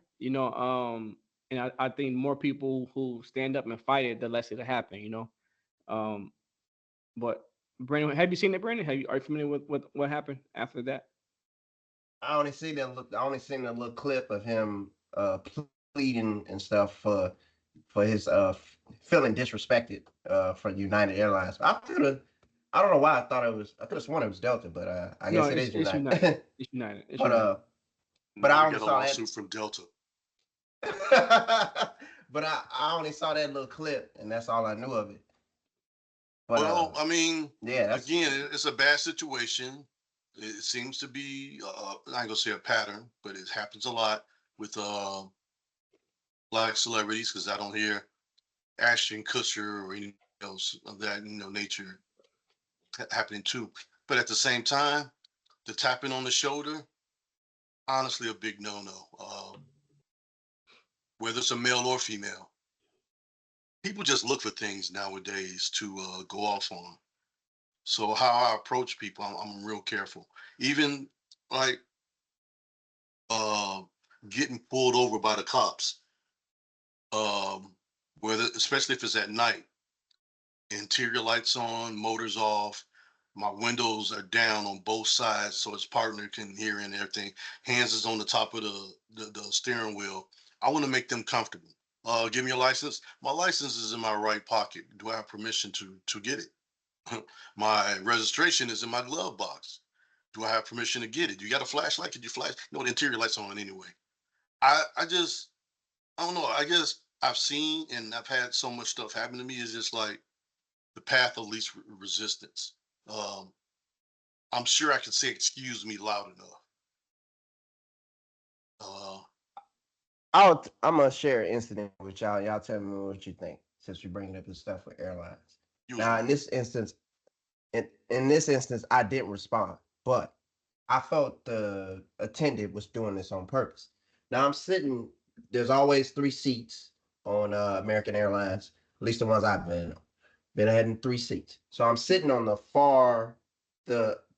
And I think more people who stand up and fight it, the less it'll happen. Um, but Brandon, have you seen it, Brandon? Are you familiar with what happened after that? I only seen a little clip of him pleading and stuff for his feeling disrespected for United Airlines. I don't know why I thought it was. I could have sworn it was Delta, but I No, guess it it's is it's United. United. It's United. It's but United. but Now I we only got a saw that. lawsuit from Delta. But I only saw that little clip, and that's all I knew of it. But Well, I mean, yeah, that's again, it's a bad situation. It seems to be, I ain't gonna say a pattern, but it happens a lot with black celebrities because I don't hear Ashton Kutcher or any else of that nature happening too. But at the same time, the tapping on the shoulder, honestly, a big no-no. Whether it's a male or female, people just look for things nowadays to go off on. So how I approach people, I'm real careful. Even like uh, getting pulled over by the cops, um, whether especially if it's at night, interior lights on, motors off, my windows are down on both sides so his partner can hear and everything. Hands is on the top of the steering wheel. I want to make them comfortable. Give me a license. My license is in my right pocket. Do I have permission to get it? My registration is in my glove box. Do I have permission to get it? You got a flashlight? Could you flash? No, the interior lights on anyway. I don't know. I guess I've seen and I've had so much stuff happen to me. Is just like the path of least resistance. Um, I'm sure I could say "excuse me" loud enough. Uh, I'm gonna share an incident with y'all. Y'all tell me what you think since you're bringing up this stuff with airlines. Now, usual. in this instance, I didn't respond, but I felt the attendant was doing this on purpose. Now I'm sitting. There's always three seats on American Airlines, at least the ones I've been on. Been ahead in three seats, so I'm sitting on the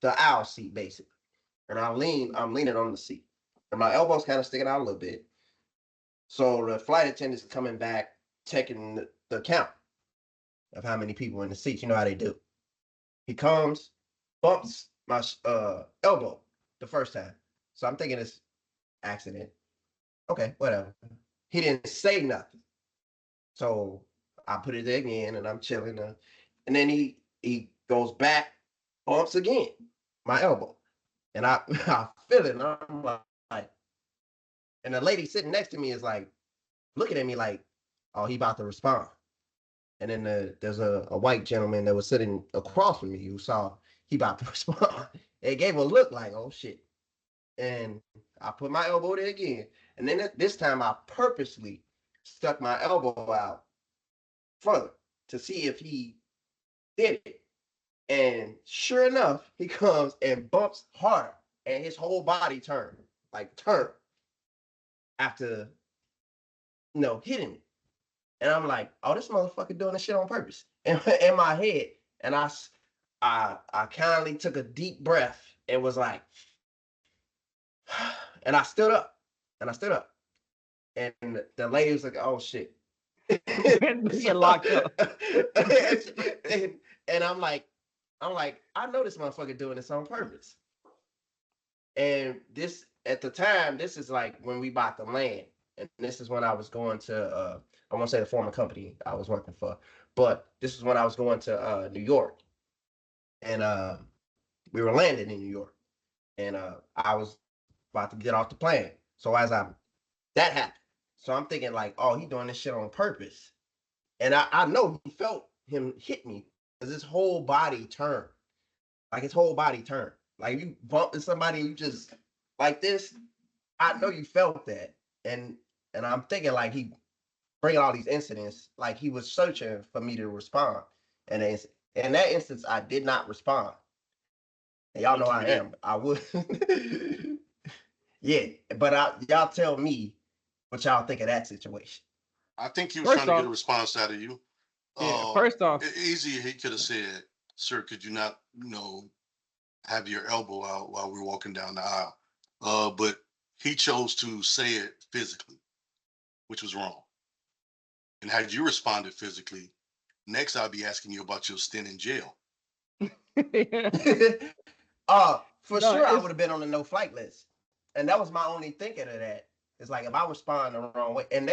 aisle seat basically, and I'm leaning on the seat, and my elbows kind of sticking out a little bit. So the flight attendant's coming back, checking the count of how many people in the seats. You know how they do. He comes, bumps my elbow the first time. So I'm thinking it's accident. Okay, whatever. He didn't say nothing. So I put it there again and I'm chilling. And then he goes back, bumps again, my elbow. And I feel it. And I'm like, and the lady sitting next to me is like looking at me like, oh, he about to respond. And then there's a white gentleman that was sitting across from me who saw he about to respond. It gave a look like, oh shit. And I put my elbow there again. And then this time I purposely stuck my elbow out further to see if he did it. And sure enough, he comes and bumps harder, and his whole body turned, like turn after hitting me. And I'm like, oh, this motherfucker doing this shit on purpose. In my head. And I kindly took a deep breath and was like, and I stood up. And I stood up. And the lady was like, oh shit. Get locked up. And I'm like, I know this motherfucker doing this on purpose. And this at the time, this is like when we bought the land. And this is when I was going to I won't say the former company I was working for, but this is when I was going to New York. And we were landing in New York. And I was about to get off the plane. So that happened. So I'm thinking like, oh, he doing this shit on purpose. And I know he felt him hit me because his whole body turned. Like his whole body turned. Like you bump into somebody and you just like this. I know you felt that. And I'm thinking like he bringing all these incidents, like he was searching for me to respond. And in that instance, I did not respond. And y'all know I am. I would. Yeah, but y'all tell me what y'all think of that situation. I think he was First trying to get off, a response out of you. yeah. First off, Easy, he could have said, "Sir, could you not, have your elbow out while we're walking down the aisle?" But He chose to say it physically, which was wrong. And had you responded physically, next I'll be asking you about your stint in jail. For No, sure, I it's would have been on the no flight list, and that was my only thinking of that. It's like if I respond the wrong way, and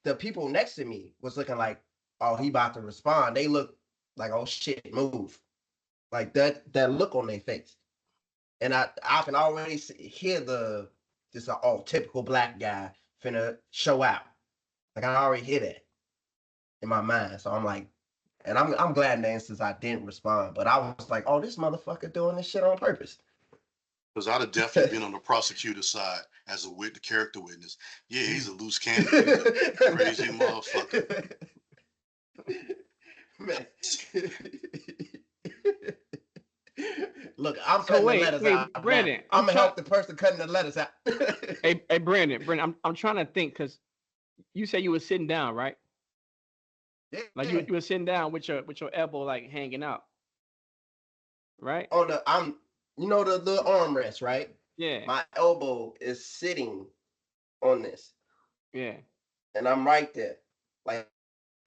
the people next to me was looking like, oh, he about to respond. They look like, oh shit, move, like that look on their face, and I can already hear this typical black guy finna show out. Like I already hear that in my mind, so I'm like, and I'm glad in the instance I didn't respond, but I was like, oh, this motherfucker doing this shit on purpose. Because I'd have definitely been on the prosecutor's side as the character witness. Yeah, he's a loose cannon. He's a crazy motherfucker. Man. Look, I'm so cutting the wait, letters out. Brandon. Now. I'm gonna help the person cutting the letters out. Hey, Brandon, I'm trying to think because you said you were sitting down, right? Yeah. Like you were sitting down with your elbow like hanging out, right? On the armrest, right? Yeah. My elbow is sitting on this, Yeah. and I'm right there, like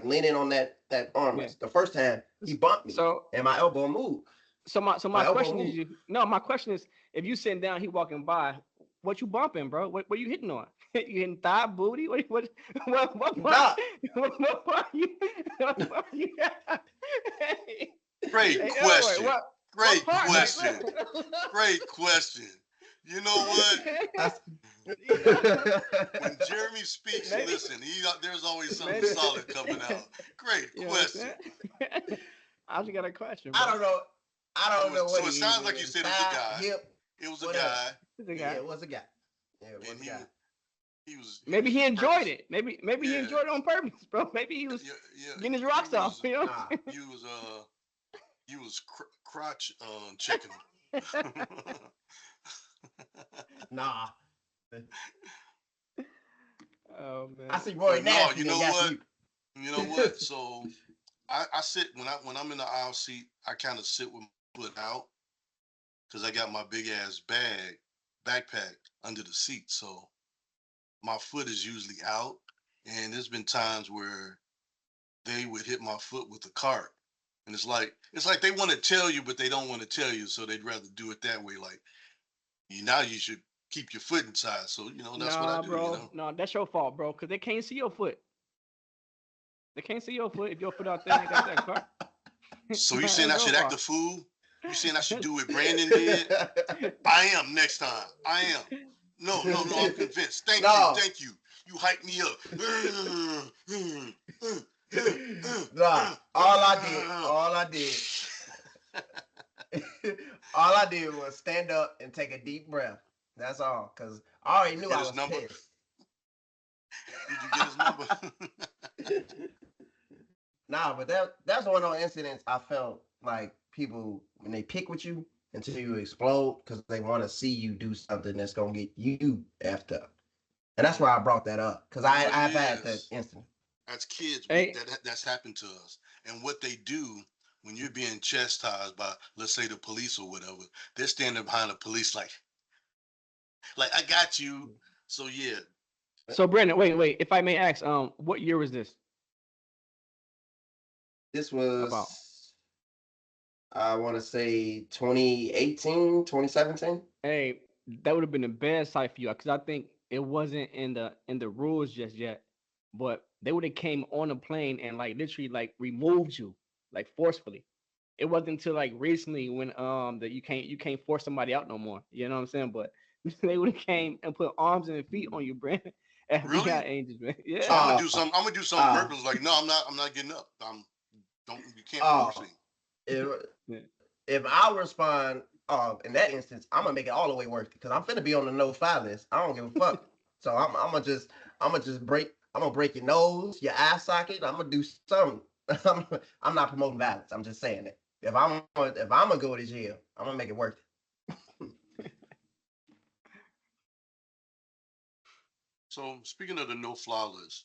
leaning on that armrest. Yeah. The first time he bumped me, So and my elbow moved. my question is my question is if you sitting down, he walking by, what you bumping, bro? What you hitting on? You hitting thigh, booty? What Nah. what you? Great Hey, question. what Great part? question. Great question. You know what? When Jeremy speaks, Maybe. listen, there's always something Maybe. solid coming out. Great You know question. I just got a question, bro. I don't know. I don't know what So it sounds like you said it was a guy. Hip, It was a whatever. guy. It's a Yeah, guy. it was a guy. Yeah, it was And a guy. Maybe he enjoyed purpose- it. Maybe he Yeah. enjoyed it on purpose, bro. Maybe he was getting his rocks he off. was- You know? Nah. You was crotch checking him. Nah. Oh man. I see Roy But no, Nasty. you know got what? you. You know what? So I sit when I'm in the aisle seat, I kind of sit with my foot out because I got my big ass backpack under the seat. So my foot is usually out. And there's been times where they would hit my foot with the cart. And it's like they want to tell you, but they don't want to tell you. So they'd rather do it that way. Like you should keep your foot inside. So, that's what I do, bro. No, that's your fault, bro. Cause they can't see your foot. They can't see your foot if your foot out there. They got that cart. So you saying I should act a fool? You saying I should do what Brandon did? I am next time. I am. No, I'm convinced. Thank you. You hyped me up. Nah, all I did was stand up and take a deep breath. That's all. Cause I already knew I was pissed. Did you get his number? Nah, but that's one of those incidents I felt like people when they pick with you until you explode because they want to see you do something that's gonna get you effed up. And that's why I brought that up because I've had that incident. As kids, Hey. that's happened to us. And what they do when you're being chastised by, let's say, the police or whatever, they're standing behind the police like I got you. So yeah. So Brandon, wait. If I may ask, what year was this? This was I want to say 2018, 2017. Hey, that would have been the best site for you because I think it wasn't in the rules just yet, but they would have came on a plane and like literally like removed you like forcefully. It wasn't until like recently when that you can't force somebody out no more. You know what I'm saying? But they would have came and put arms and feet on you, Brandon. FBI Really? agents, man. Yeah. So I'm gonna do something purpose. Like, no, I'm not getting up. You can't force me. If I respond in that instance, I'm gonna make it all the way worth it because I'm finna be on the no-fly list. I don't give a fuck. So I'm gonna break your nose, your eye socket. I'm gonna do something. I'm not promoting violence. I'm just saying it. If I'm gonna go to jail, I'm gonna make it worth it. So speaking of the no-fly list,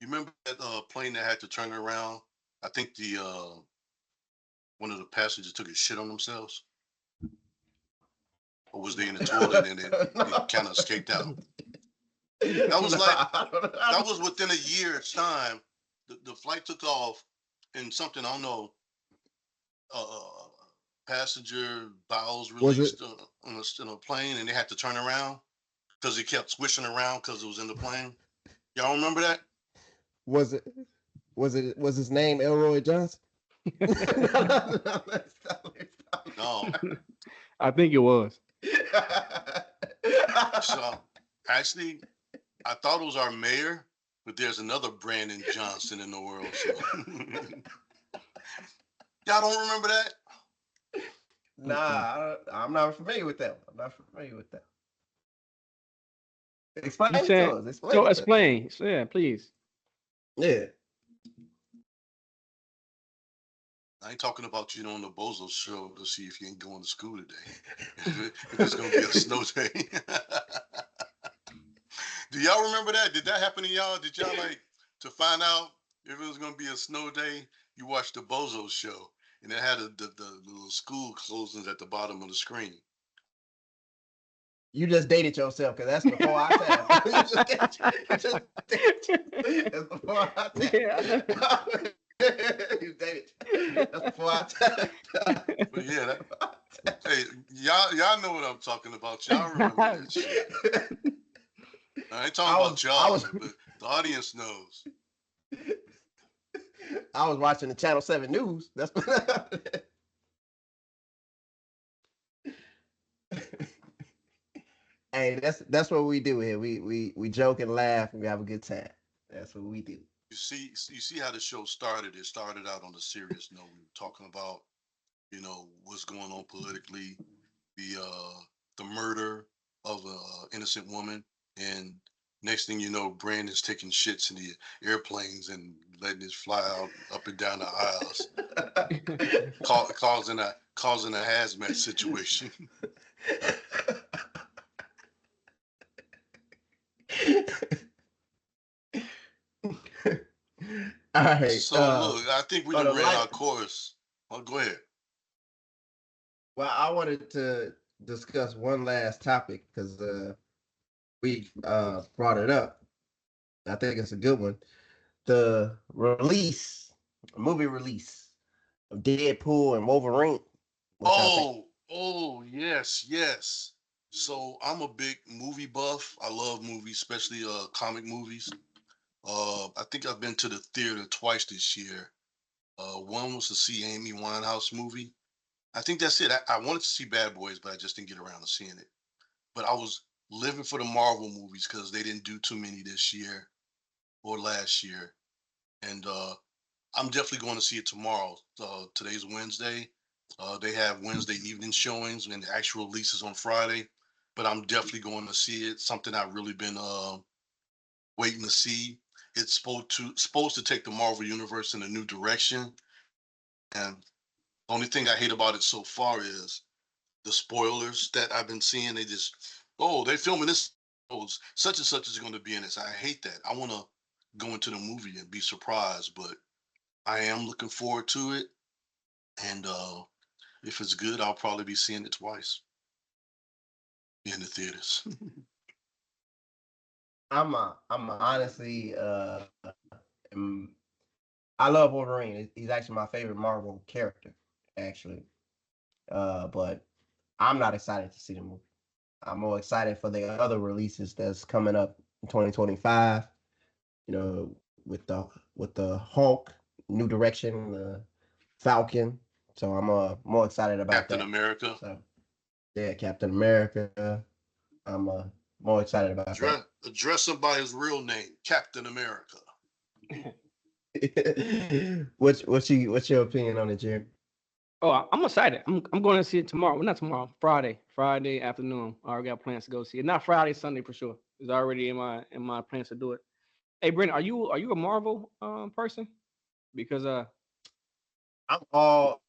you remember that plane that had to turn around? I think the one of the passengers took a shit on themselves. or was they in the toilet and it kind of escaped out? That was that was within a year's time. The flight took off, and something I don't know. Passenger bowels released on a plane, and they had to turn around because it kept swishing around because it was in the plane. Y'all remember that? Was his name Elroy Johnson? No. I think it was. So actually, I thought it was our mayor, but there's another Brandon Johnson in the world. So y'all don't remember that? Nah, I'm not familiar with that. Explain You it to said us. so. Explain. So, yeah, please. Yeah. I ain't talking about you on the Bozo show to see if you ain't going to school today. If it's gonna be a snow day. Do y'all remember that? Did that happen to y'all? Did y'all like to find out if it was gonna be a snow day? You watched the Bozo show, and it had the little school closings at the bottom of the screen. You just dated yourself because that's before our time. That's before our time. Yeah. You dated. That's before our time. But yeah, hey, y'all know what I'm talking about. Y'all remember that shit. I ain't talking about y'all, but the audience knows. I was watching the Channel 7 news. That's Hey, that's what we do here. We joke and laugh and we have a good time. That's what we do. You see how the show started. It started out on a serious note. We were talking about, what's going on politically, the murder of a innocent woman, and next thing you know, Brandon's taking shits in the airplanes and letting it fly out up and down the aisles, causing a hazmat situation. All right. So look, I think we done ran our course. Oh, go ahead. Well, I wanted to discuss one last topic because we brought it up. I think it's a good one. The movie release of Deadpool and Wolverine. Oh, yes. So I'm a big movie buff. I love movies, especially comic movies. I think I've been to the theater twice this year. One was to see Amy Winehouse movie. I think that's it. I wanted to see Bad Boys, but I just didn't get around to seeing it. But I was living for the Marvel movies because they didn't do too many this year or last year. And I'm definitely going to see it tomorrow. Today's Wednesday. They have Wednesday evening showings and the actual release is on Friday. But I'm definitely going to see it. Something I've really been waiting to see. It's supposed to take the Marvel universe in a new direction. And the only thing I hate about it so far is the spoilers that I've been seeing. They're filming this. Oh, such and such is going to be in this. I hate that. I want to go into the movie and be surprised, but I am looking forward to it. And if it's good, I'll probably be seeing it twice in the theaters. I'm honestly I love Wolverine. He's actually my favorite Marvel character, actually. But I'm not excited to see the movie. I'm more excited for the other releases that's coming up in 2025. You know, with the Hulk, New Direction, the Falcon. So I'm more excited about Captain that. America. So yeah, Captain America. I'm more excited about that. Address him by his real name, Captain America. What's your opinion on it, Jeremy? Oh, I'm excited. I'm going to see it tomorrow. Well, not tomorrow. Friday afternoon. I already got plans to go see it. Not Friday, Sunday for sure. It's already in my plans to do it. Hey, Brandon, are you a Marvel person? Because I'll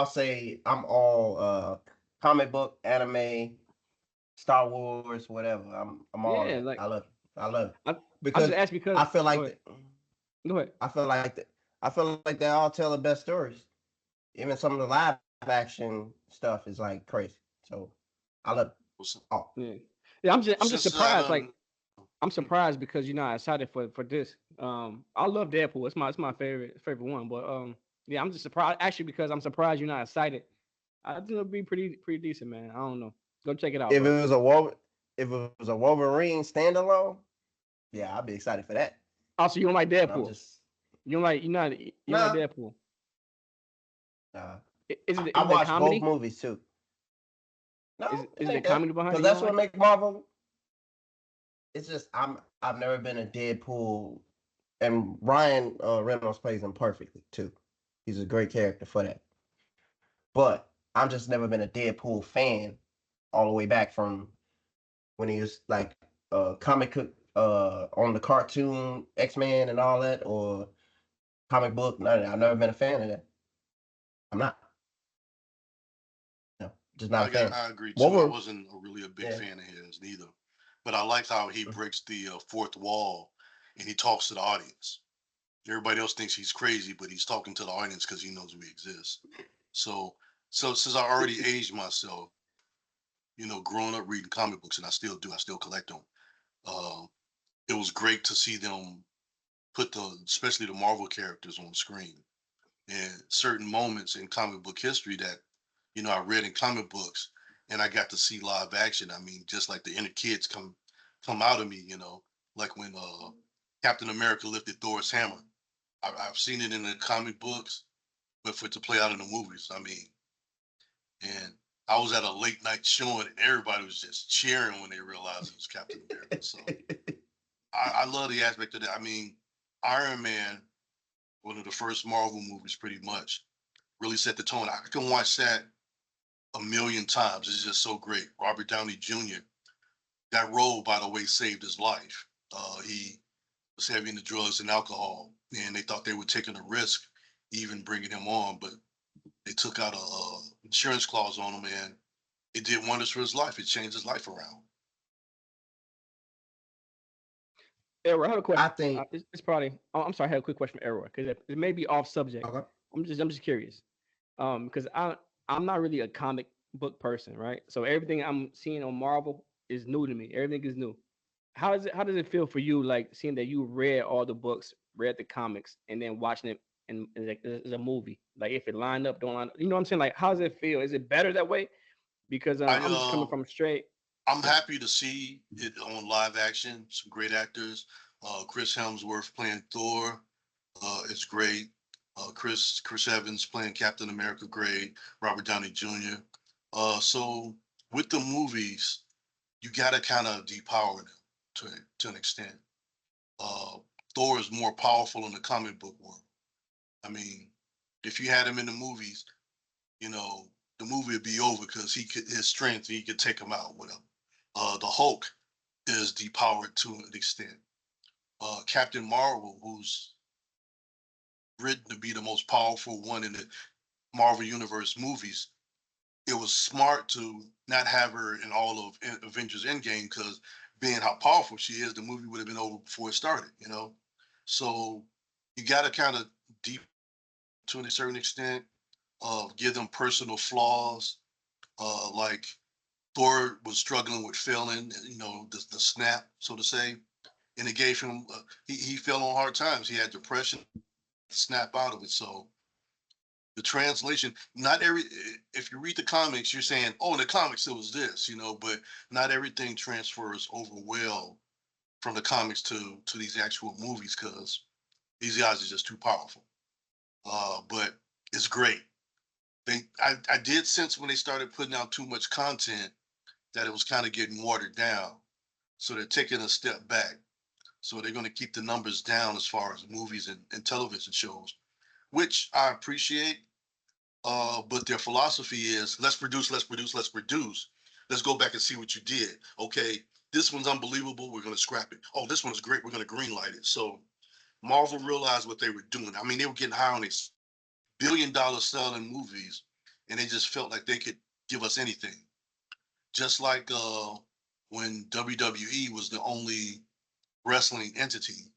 say I'm all comic book, anime, Star Wars, whatever. I'm all yeah, that. like I love it. I Because just asked because I feel like go ahead. I feel like they all tell the best stories. Even some of the live action stuff is like crazy. So I love it. What's Oh, Yeah, yeah. I'm just since I surprised. Like done I'm surprised because you're not excited for this. I love Deadpool. It's my favorite one. But yeah, I'm just surprised actually because I'm surprised you're not excited. I think it'll be pretty decent, man. I don't know. Go check it out, if bro. it was if it was a Wolverine standalone, yeah, I'd be excited for that. Also, you don't like But I'm Deadpool. just You don't like nah. Deadpool. Nah. Is I, it I is it the watch both comedy? movies too. Is No, it, it is it the ain't that. comedy behind Because it you that's don't what like? makes Marvel. It's just I've never been a Deadpool, and Ryan Reynolds plays him perfectly too. He's a great character for that. But I've just never been a Deadpool fan all the way back from when he was like on the cartoon X-Men and all that, or comic book. No, I've never been a fan of that. I'm not. No, just not a fan. I agree too. I Wolverine. wasn't really a big Yeah. fan of his neither, but I like how he breaks the fourth wall and he talks to the audience. Everybody else thinks he's crazy, but he's talking to the audience because he knows we exist. So, so since I already aged myself, growing up reading comic books, and I still do, I still collect them. Uh, it was great to see them put especially the Marvel characters on screen, and certain moments in comic book history that I read in comic books, and I got to see live action. I mean, just like the inner kids come out of me, like when Captain America lifted Thor's hammer. I've seen it in the comic books, but for it to play out in the movies, I mean, and I was at a late night showing, and everybody was just cheering when they realized it was Captain America. So I love the aspect of that. I mean, Iron Man, one of the first Marvel movies, pretty much really set the tone. I can watch that a million times. It's just so great. Robert Downey Jr. That role, by the way, saved his life. He was heavy into drugs and alcohol, and they thought they were taking a risk, even bringing him on, but they took out a insurance clause on him, and it did wonders for his life. It changed his life around. Errol, I have a I question. think. It's probably. Oh, I'm sorry. I have a quick question for Errol because it may be off subject. Okay. I'm just curious. Because I'm not really a comic book person, right? So everything I'm seeing on Marvel is new to me. Everything is new. How does it feel for you, like seeing that you read all the books, read the comics, and then watching it like as a movie? Like if it lined up, don't line up. You know what I'm saying? Like how does it feel? Is it better that way? Because I I'm just coming from straight. I'm Yeah. happy to see it on live action. Some great actors. Chris Hemsworth playing Thor. It's great. Chris Evans playing Captain America. Great. Robert Downey Jr. So with the movies, you got to kind of depower them to an extent. Uh, Thor is more powerful in the comic book world. I mean, if you had him in the movies, you know, the movie would be over because his strength, he could take him out with him. The Hulk is depowered to an extent. Captain Marvel, who's written to be the most powerful one in the Marvel Universe movies, it was smart to not have her in all of Avengers Endgame because being how powerful she is, the movie would have been over before it started. So you got to kind of deep to a certain extent, give them personal flaws. Like Thor was struggling with failing, the snap, so to say, and it gave him he fell on hard times. He had depression, snap out of it. So the translation, not every if you read the comics, you're saying, oh, in the comics it was this, but not everything transfers over well from the comics to these actual movies because these guys are just too powerful. But it's great. I did sense when they started putting out too much content that it was kind of getting watered down. So they're taking a step back. So they're going to keep the numbers down as far as movies and television shows, which I appreciate. But their philosophy is let's produce, let's produce, let's produce. Let's go back and see what you did. Okay, this one's unbelievable. We're going to scrap it. Oh, this one's great. We're going to greenlight it. So Marvel realized what they were doing. I mean, they were getting high on these $1 billion selling movies, and they just felt like they could give us anything. Just like when WWE was the only wrestling entity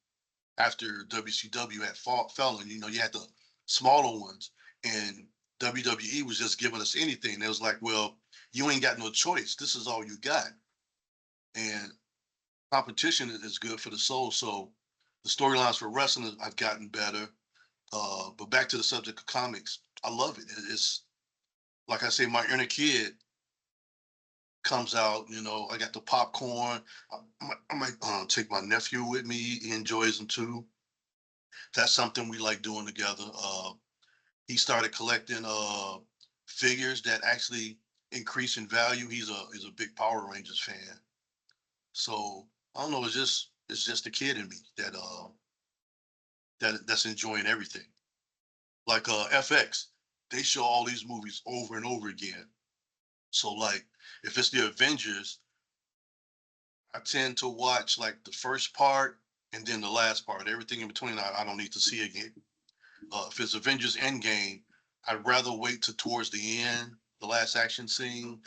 after WCW had fell, and you had the smaller ones, and WWE was just giving us anything. It was like, well, you ain't got no choice. This is all you got. And competition is good for the soul. So the storylines for wrestling I've gotten better. But back to the subject of comics, I love it. It's like I say, my inner kid comes out. I got the popcorn. I might take my nephew with me. He enjoys them too. That's something we like doing together. He started collecting figures that actually increase in value. He's a big Power Rangers fan. So I don't know. It's just the kid in me that's enjoying everything. Like FX, they show all these movies over and over again. So like if it's the Avengers, I tend to watch like the first part and then the last part. Everything in between, I don't need to see again. If it's Avengers Endgame, I'd rather wait to towards the end, the last action scene.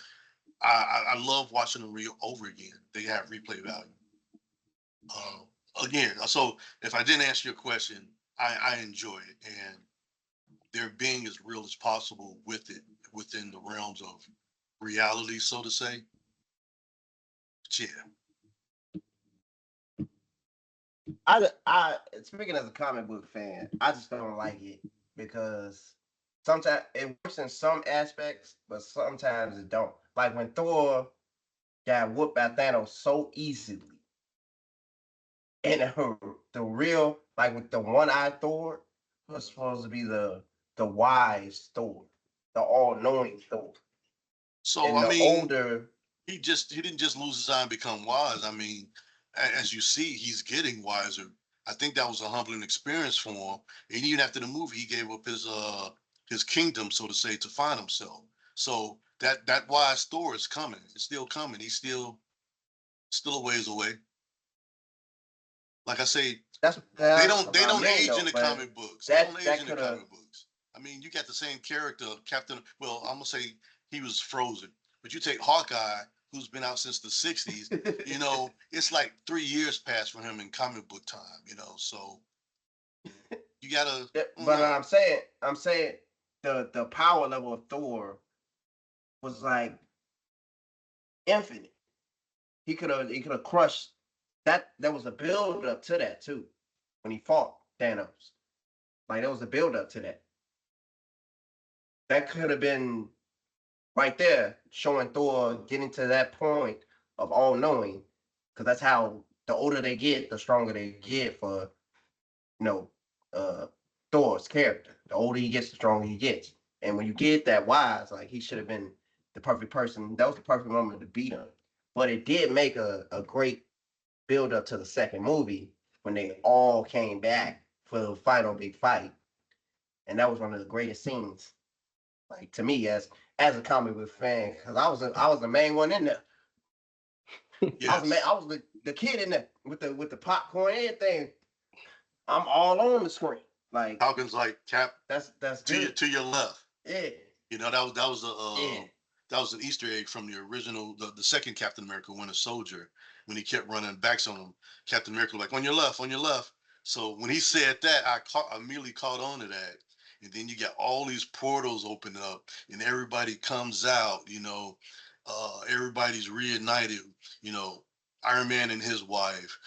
I love watching them over again. They have replay value. Again, so if I didn't answer your question, I enjoy it, and they're being as real as possible with it within the realms of reality, so to say. But yeah, I speaking as a comic book fan, I just don't like it because sometimes it works in some aspects, but sometimes it don't. Like when Thor got whooped by Thanos so easily, and the real like with the one-eyed Thor was supposed to be the wise Thor, the all-knowing Thor, so and I the mean, older. he didn't just lose his eye and become wise. I mean, as you see, he's getting wiser. I think that was a humbling experience for him. And even after the movie, he gave up his kingdom, so to say, to find himself. So that wise Thor is coming. It's still coming. He's still a ways away. Like I say, they That's don't they what I don't mean age in though, the but comic books. They don't age that in the could have. comic books. I mean, you got the same character, Captain. Well, I'm gonna say he was frozen, but you take Hawkeye, who's been out since the '60s. It's like 3 years passed for him in comic book time. So you gotta. I don't But know. I'm saying the power level of Thor was like infinite. He could have crushed that. There was a build up to that too when he fought Thanos. Like there was a build up to that. That could have been right there showing Thor getting to that point of all knowing, because that's how the older they get, the stronger they get for you know uh Thor's character. The older he gets, the stronger he gets. And when you get that wise, like he should have been the perfect person. That was the perfect moment to beat him. But it did make a great build up to the second movie when they all came back for the final big fight. And that was one of the greatest scenes, like to me as a comic book fan, because I was the main one in there. Yes, I was the kid in there with the popcorn and everything. I'm all on the screen. Like Falcons like Cap that's to your good. to your left. Yeah, That was yeah. an Easter egg from the original, the second Captain America, Winter Soldier, when he kept running backs on him. Captain America was like on your left. So when he said that, I immediately caught on to that. And then you got all these portals opening up, and everybody comes out. Everybody's reunited. You know, Iron Man and his wife,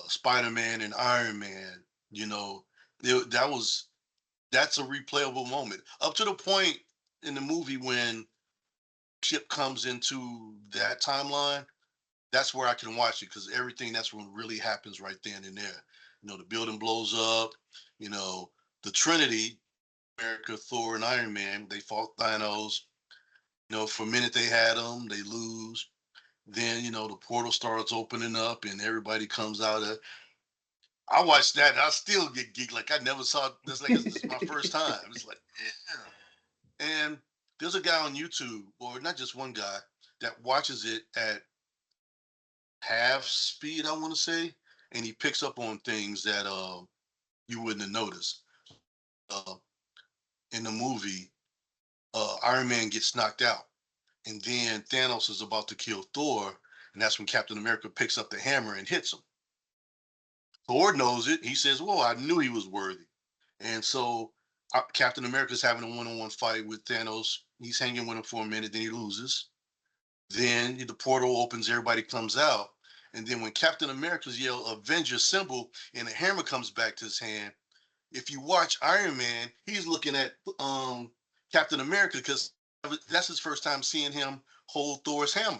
Spider Man and Iron Man. You know, that was that's a replayable moment up to the point in the movie when Chip comes into that timeline. That's where I can watch it because everything that's when really happens right then and there. The building blows up. You know, the Trinity, America, Thor, and Iron Man, they fought Thanos. For a minute they had them, they lose. Then the portal starts opening up and everybody comes out. I watched that and I still get geeked like I never saw this. Like this is my first time. It's like, yeah. And there's a guy on YouTube, or not just one guy, that watches it at half speed, I want to say, and he picks up on things that you wouldn't have noticed. Uh, in the movie, Iron Man gets knocked out, and then Thanos is about to kill Thor, and that's when Captain America picks up the hammer and hits him. Thor knows it. He says, "Whoa, I knew he was worthy." And so Captain America's having a one-on-one fight with Thanos. He's hanging with him for a minute, then he loses. Then the portal opens, everybody comes out. And then when Captain America's yell Avengers symbol and the hammer comes back to his hand, if you watch Iron Man, he's looking at Captain America because that's his first time seeing him hold Thor's hammer.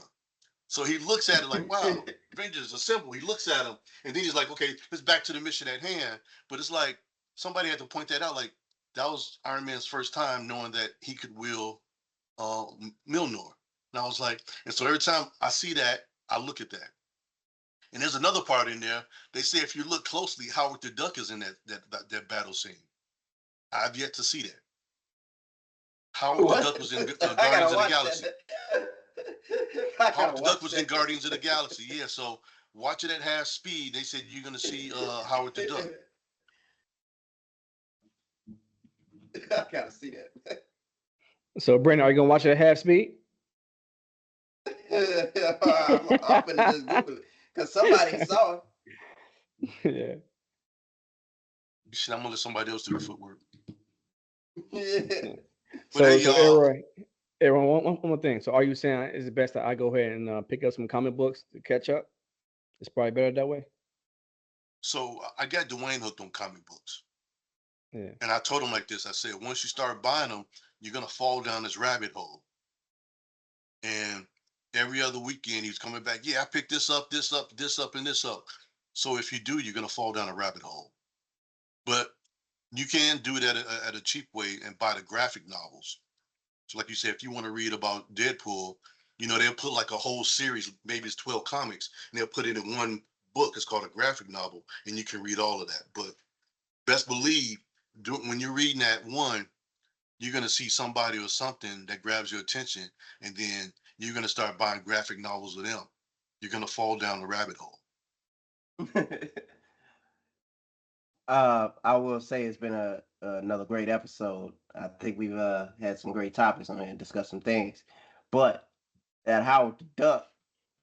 So he looks at it like, wow, Avengers assemble. He looks at him, and then he's like, okay, let's back to the mission at hand. But it's like somebody had to point that out. Like that was Iron Man's first time knowing that he could wield uh, Mjolnir. And I was like, and so every time I see that, I look at that. And there's another part in there. They say if you look closely, Howard the Duck is in that battle scene. I've yet to see that. Howard the Duck was in Guardians of the Galaxy. Howard the Duck was in Guardians of the Galaxy. Yeah, so watch it at half speed. They said you're gonna see Howard the Duck. I gotta see that. So, Brandon, are you gonna watch it at half speed? I'm gonna just Google it because somebody saw it. Yeah. Shit, I'm gonna let somebody else do the footwork. Yeah. So, hey, so Aaron, one more thing. So, are you saying is it best that I go ahead and pick up some comic books to catch up? It's probably better that way. So I got Dwayne hooked on comic books. Yeah. And I told him like this. I said, once you start buying them, you're gonna fall down this rabbit hole. And every other weekend he's coming back. Yeah, I picked this up, this up, this up, and this up. So if you do, you're gonna fall down a rabbit hole. But you can do it at a cheap way and buy the graphic novels. So like you said, if you want to read about Deadpool, they'll put like a whole series, maybe it's 12 comics, and they'll put it in one book. It's called a graphic novel, and you can read all of that. But best believe, when you're reading that one, you're going to see somebody or something that grabs your attention, and then you're going to start buying graphic novels with them. You're going to fall down the rabbit hole. I will say it's been another great episode. I think we've had some great topics on here and discussed some things. But that Howard the Duck,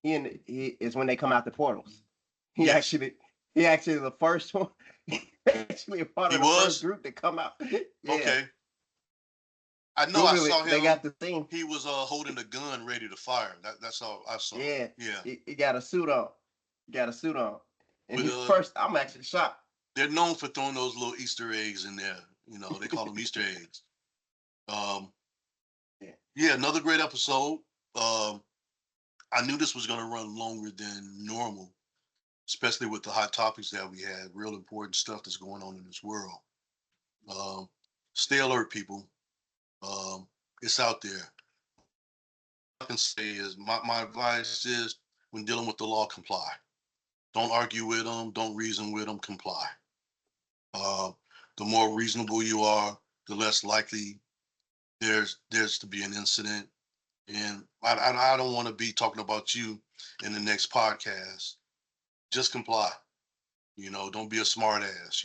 he is when they come out the portals. He Yes. actually the first one. Actually a part of the first group to come out. Yeah. Okay. I know I saw him. They got the scene. He was holding a gun ready to fire. That's all I saw. Yeah. Yeah. He got a suit on. And he's first, I'm actually shocked. They're known for throwing those little Easter eggs in there. They call them Easter eggs. Yeah, another great episode. I knew this was going to run longer than normal, especially with the hot topics that we had, real important stuff that's going on in this world. Stay alert, people. It's out there. All I can say is my advice is when dealing with the law, comply. Don't argue with them. Don't reason with them. Comply. The more reasonable you are, the less likely there's to be an incident. And I don't want to be talking about you in the next podcast. Just comply. Don't be a smart ass.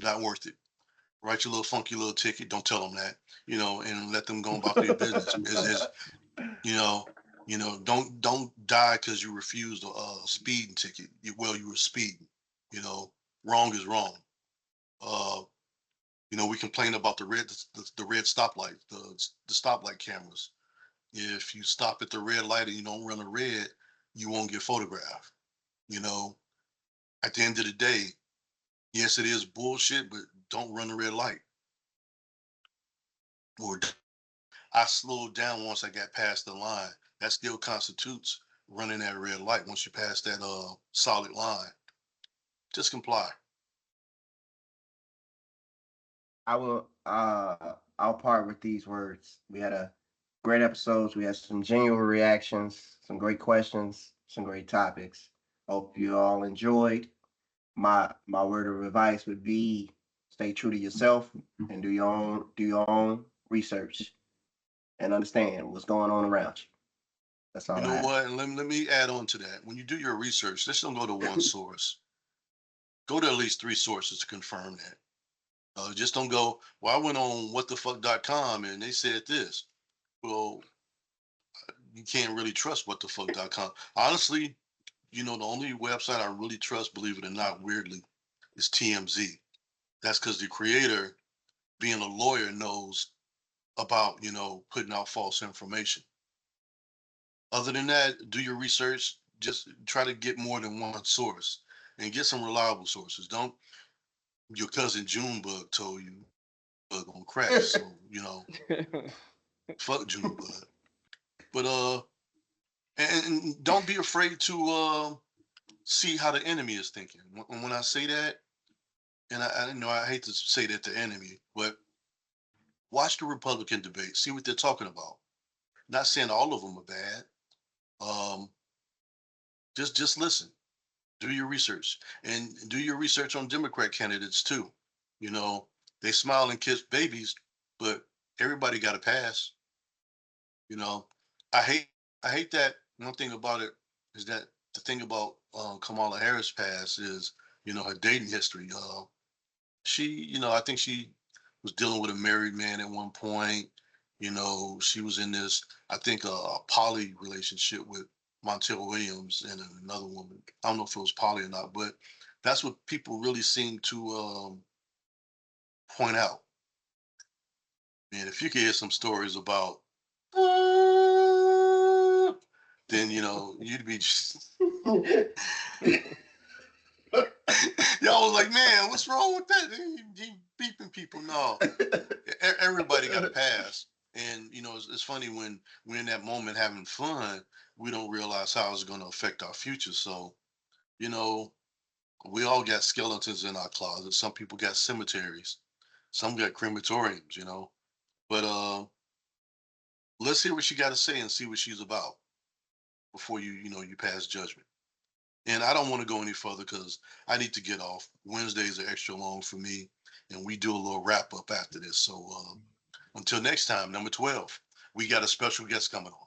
Not worth it. Write your little funky little ticket. Don't tell them that. And let them go about their business. Don't die because you refused a speeding ticket. You were speeding. Wrong is wrong. We complain about the red stoplight, the stoplight cameras. If you stop at the red light and you don't run a red, you won't get photographed. At the end of the day, yes, it is bullshit, but don't run the red light. Or I slowed down once I got past the line. That still constitutes running that red light once you pass that solid line. Just comply. I'll part with these words. We had a great episodes. We had some genuine reactions, some great questions, some great topics. Hope you all enjoyed. My word of advice would be stay true to yourself and do your own research and understand what's going on around you. That's all. You know what? And let me add on to that. When you do your research, let's don't go to one source. Go to at least 3 sources to confirm that. Just don't go, well, I went on whatthefuck.com and they said this. Well, you can't really trust whatthefuck.com. Honestly, the only website I really trust, believe it or not, weirdly, is TMZ. That's because the creator, being a lawyer, knows about, putting out false information. Other than that, do your research. Just try to get more than one source and get some reliable sources. Don't your cousin Junebug told you bug on crack. So, fuck Junebug. But and don't be afraid to see how the enemy is thinking. When I say that, and I know I hate to say that the enemy, but watch the Republican debate, see what they're talking about. Not saying all of them are bad. Um, just listen, do your research, and do your research on Democrat candidates too. You know, they smile and kiss babies, but everybody got a pass. You know, I hate I hate that. One thing about it is that the thing about Kamala Harris pass is her dating history. She, I think she was dealing with a married man at one point. She was in this, I think, a poly relationship with Montel Williams and another woman. I don't know if it was poly or not, but that's what people really seem to point out. And if you could hear some stories about, then you'd be just, y'all was like, man, what's wrong with that? He beeping people. No, everybody got a pass. And it's funny when we're in that moment having fun, we don't realize how it's going to affect our future. So you know, we all got skeletons in our closets. Some people got cemeteries. Some got crematoriums. But let's hear what she got to say and see what she's about before you pass judgment. And I don't want to go any further because I need to get off. Wednesdays are extra long for me, and we do a little wrap up after this. So until next time, number 12, we got a special guest coming on.